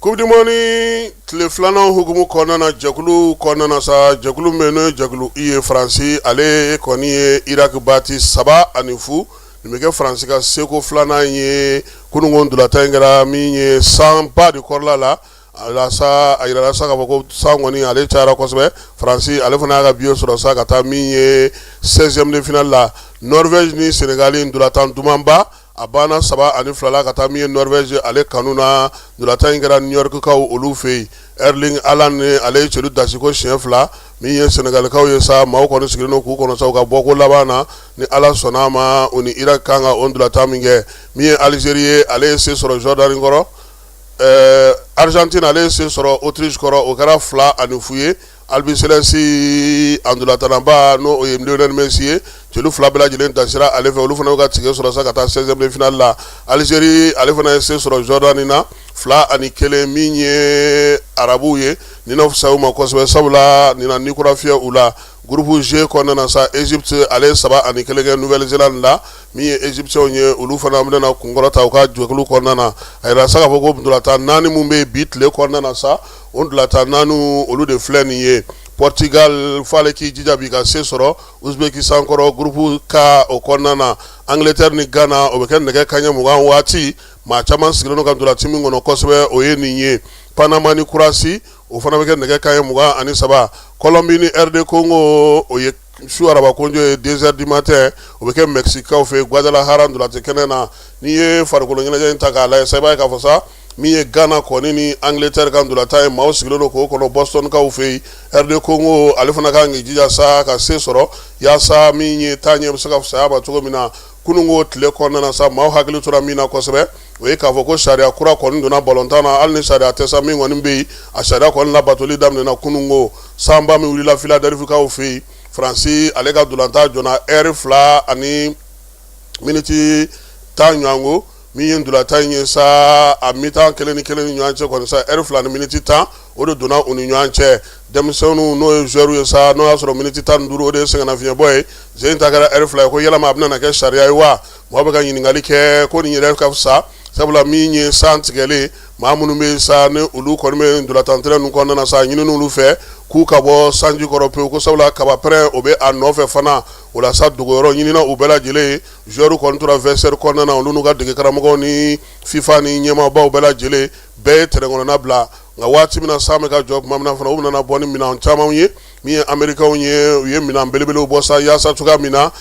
Coupe du Monde tile filanan hukumu kɔnɔna na jɛkulu kɔnɔna na sa jɛkulu min n'o ye jɛkulu I ye Faransi ale kɔni ye Irak bati 3-0 nin bɛ kɛ Faransi ka seko filanan ye kununko ndolata in kɛra min ye 100 ba de kɔrɔla la a yirala sa k'a fɔ ko san kɔni ale cayara kosɛbɛ Faransi ale fana y'a ka biye sɔrɔ sa ka taa min ye 16e de finale la Norvège ni Senegal ndolatan dumanba a banna 3-2 la ka taa min ye Norvège ale kanu na ndolatan in kɛra New York kaw olu fɛ yen Erling Haaland ale ye celu dasi ko siɲɛ 2 min ye Senegalikaw ye sa maaw kɔni sigilen don k'u kɔnɔ sa u ka bɔ ko laban na ni Ala sɔnna a ma o ni Irak kan ka o ndolatan min kɛ min ye Algérie ye ale ye se sɔrɔ Jordani kɔrɔ Argentine ale ye se sɔrɔ Autriche kɔrɔ o kɛra 2-0 ye Albiceleste ndolatanaba n'o o ye Lionel Messi ye celu 2 bɛɛ lajɛlen dasira ale fɛ olu fana y'u ka tige sɔrɔ sa ka taa 16e de finale la Algérie ale fana ye se sɔrɔ Jordani na 2-1 min ye arabuw ye nin na fisaya u ma kosɛbɛ sabula nin na ni kura fiyɛ u la groupe G kɔnɔna na sa Egypte ale ye 3-1 kɛ Nouvelle-Zélande la min ye Egyptiens ye olu fana bɛna kunkɔrɔta u ka jɛkulu kɔnɔna na a yira sa k'a fɔ ko ndolatan 4 mun bɛ bi tile kɔnɔna na sa o ndolatan 4 olu de filɛ nin ye Portugal fale k'i jija bi ka se sɔrɔ Uzbekistan kɔrɔ groupe K o kɔnɔna na Angleterre ni Ghana o bɛ kɛ nɛgɛ kanɲɛ 20 waati maa caman sigilen don ka ndolatan min kɔnɔ kosɛbɛ o ye nin ye Panama ni Kurasi o fana bɛ kɛ nɛgɛ kanɲɛ 23 Colombie ni RD Congo o ye su araba konjo ye 2h du matin o bɛ kɛ Mexicaw fɛ Guadalajara ndolatan kɛnɛ na n'i ye farikolo ɲɛnajɛ in ta k'a lajɛ sa i b'a ye k'a fɔ sa min ye Ghana kɔni ni Angleterre ka ndolatan ye maaw sigilen don k'o kɔnɔ Boston kaw fɛ yen RD Congo ale fana kan k'i jija sa ka se sɔrɔ yaasa min ye taaɲɛ bɛ se ka fisaya ma cogo min na kununko tile kɔnɔna na sa maaw hakili tora min na kosɛbɛ o ye k'a fɔ ko sariya kura kɔni donna balontan na hali ni sariya tɛ sa min kɔni bɛ yen a sariya kɔni labatoli daminɛna kununko sanba min wulila Philadelphie kaw fɛ yen Faransi ale ka dolantan jɔna heure 2 ani miniti 10 ɲɔgɔnko min ye ndolatan ye sa a mi-temps 1 ni 1 ni ɲɔgɔn cɛ kɔni sa heure 2 ni miniti 10 o de donna u ni ɲɔgɔn cɛ denmisɛnninw n'o ye joueurs ye sa n'o y'a sɔrɔ miniti 15 o de ye sɛgɛnnafiɲɛbɔ ye sen ta kɛra heure 2 ye ko yalama a bɛna na kɛ sariya ye wa mɔgɔ bɛ ka ɲininkali kɛ ko nin yɛrɛ ka fisa sabula min ye san tigɛlen maa minnu bɛ sa ni olu kɔni bɛ ndolatan tɛrɛ ninnu kɔnɔna na sa ɲinini olu fɛ k'u ka bɔ sanji kɔrɔ pewu ko sabula kaba pɛrɛn o bɛ a nɔfɛ fana o la sa dogoyɔrɔ ɲinina u bɛɛ lajɛlen joueurs kɔni tora vestiaire kɔnɔna na olu n'u ka dege karamɔgɔw ni FIFA ni ɲɛmaabaw bɛɛ lajɛlen bɛɛ ye terrain kɔnɔna bila nka waati min na san bɛ ka jɔ tuma min na fana u bɛna bɔ ni minɛn camanw ye min ye Amɛrikɛnw ye u ye minɛn belebelew bɔ sa yaasa cogoya min na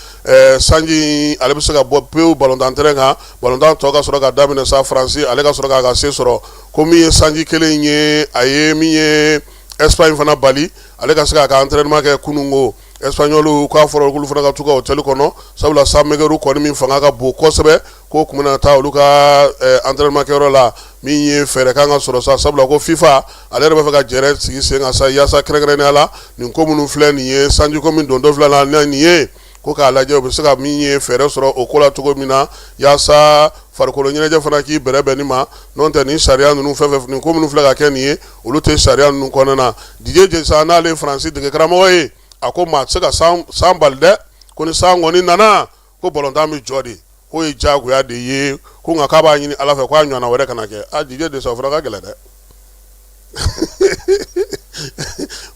sanji ale bɛ se ka bɔ pewu balontan terrain kan balontan tɔ ka sɔrɔ ka daminɛ sa Faransi ale ka sɔrɔ k'a ka se sɔrɔ ko min ye sanji kelen ye a ye min ye Espagne fana bali ale ka se k'a ka entraînement kɛ kununko Espagnol k'a fɔra olu fana ka to ka hôtel kɔnɔ sabula sanmɛkɛru kɔni min fanga ka bon kosɛbɛ k'o kun bɛna taa olu ka entraînement kɛyɔrɔ la min ye fɛɛrɛ kan ka sɔrɔ sa sabula ko FIFA ale yɛrɛ bɛ fɛ ka jɛrɛ sigi sen kan sa yaasa kɛrɛnkɛrɛnnenya la nin ko minnu filɛ nin ye sanji ko min don dɔ filɛ nin ye ko k'a lajɛ u bɛ se ka min ye fɛɛrɛ sɔrɔ o ko la cogo min na yaasa farikolo ɲɛnajɛ fana k'i bɛrɛ bɛn nin ma n'o tɛ nin sariya ninnu fɛn fɛn nin ko minnu filɛ ka kɛ nin ye olu tɛ sariya ninnu kɔnɔna na DJ Jesa n'ale Faransi dege karamɔgɔ ye a ko maa tɛ se ka san bali dɛ ko ni san kɔni nana ko balontan bɛ jɔ de k'o ye diyagoya de ye ko nka k'a b'a ɲini Ala fɛ k'a ɲɔgɔnna wɛrɛ kana kɛ DJ Jesa o fana ka gɛlɛn dɛ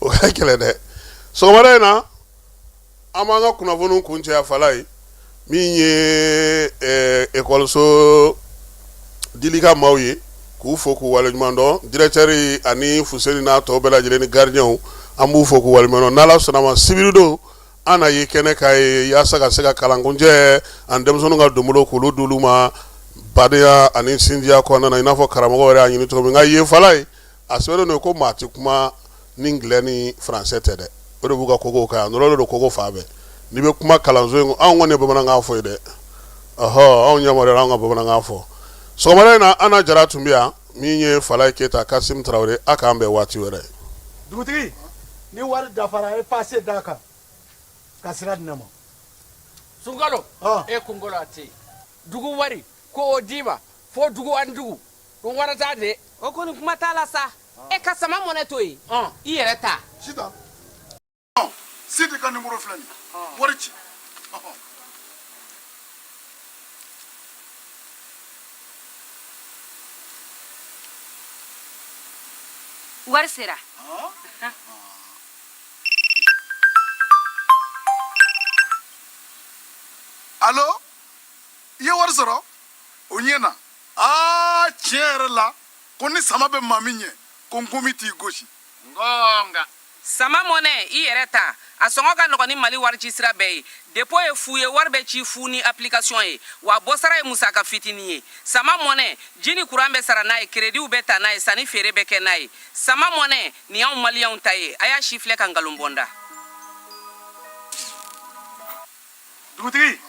o ka gɛlɛn dɛ sɔgɔmada in na an b'an ka kunnafoniw kuncɛ a fala ye min ye ekɔliso dilika maaw ye k'u fo k'u waleɲuman dɔn directeur ani Fuseni n'a tɔw bɛɛ lajɛlen ni gardien an b'u fo k'u waleɲuman dɔn n'Ala sɔnna ma sibiri don an na ye kɛnɛ k'a ye yaasa ka se ka kalankuncɛ ani denmisɛnninw ka donbolo k'olu d'olu ma badenya ani sinjiya kɔnɔna na i n'a fɔ karamɔgɔ yɛrɛ y'a ɲini cogo min nka yen fala ye a sɛbɛnnen don ko maa tɛ kuma ni anglais ni français tɛ dɛ o de b'u ka kogow kan yan nɔrɔlen don kogo fan bɛɛ n'i bɛ kuma kalanso in anw kɔni ye bamanankan fɔ ye dɛ anw yamaruyara anw ka bamanankan fɔ sɔgɔmada in na Ana Jara tun bɛ yan min ye Falaye Keyita Kasim Tarawele a k'an bɛn waati wɛrɛ dugutigi ni wari dafara e passe d'a kan ka sira di ne ma Sunkalo e kunkolo a tɛ yen dugu wari ko o d'i ma fo dugu ani dugu o wari t'a de o kɔni kuma t'a la sa e ka sama mɔnɛ to yen i yɛrɛ ta sisan Sidi ka numéro filɛ nin wari ci wari sera allo i ye wari sɔrɔ o ɲɛna tiɲɛ yɛrɛ la ko ni sama bɛ maa min ɲɛ ko nkomi t'i gosi ngonga sama mɔnɛ i yɛrɛ ta a sɔngɔ ka nɔgɔn ni Mali wari ci sira bɛɛ ye dépôt ye fu ye wari bɛ ci fu ni application ye wa bɔsara ye musaka fitini ye sama mɔnɛ ji ni courant bɛ sara n'a ye créditw bɛ ta n'a ye sanni feere bɛ kɛ n'a ye sama mɔnɛ nin y'anw maliyɛnw ta ye a y'a si filɛ ka nkalon bɔ n da dugutigi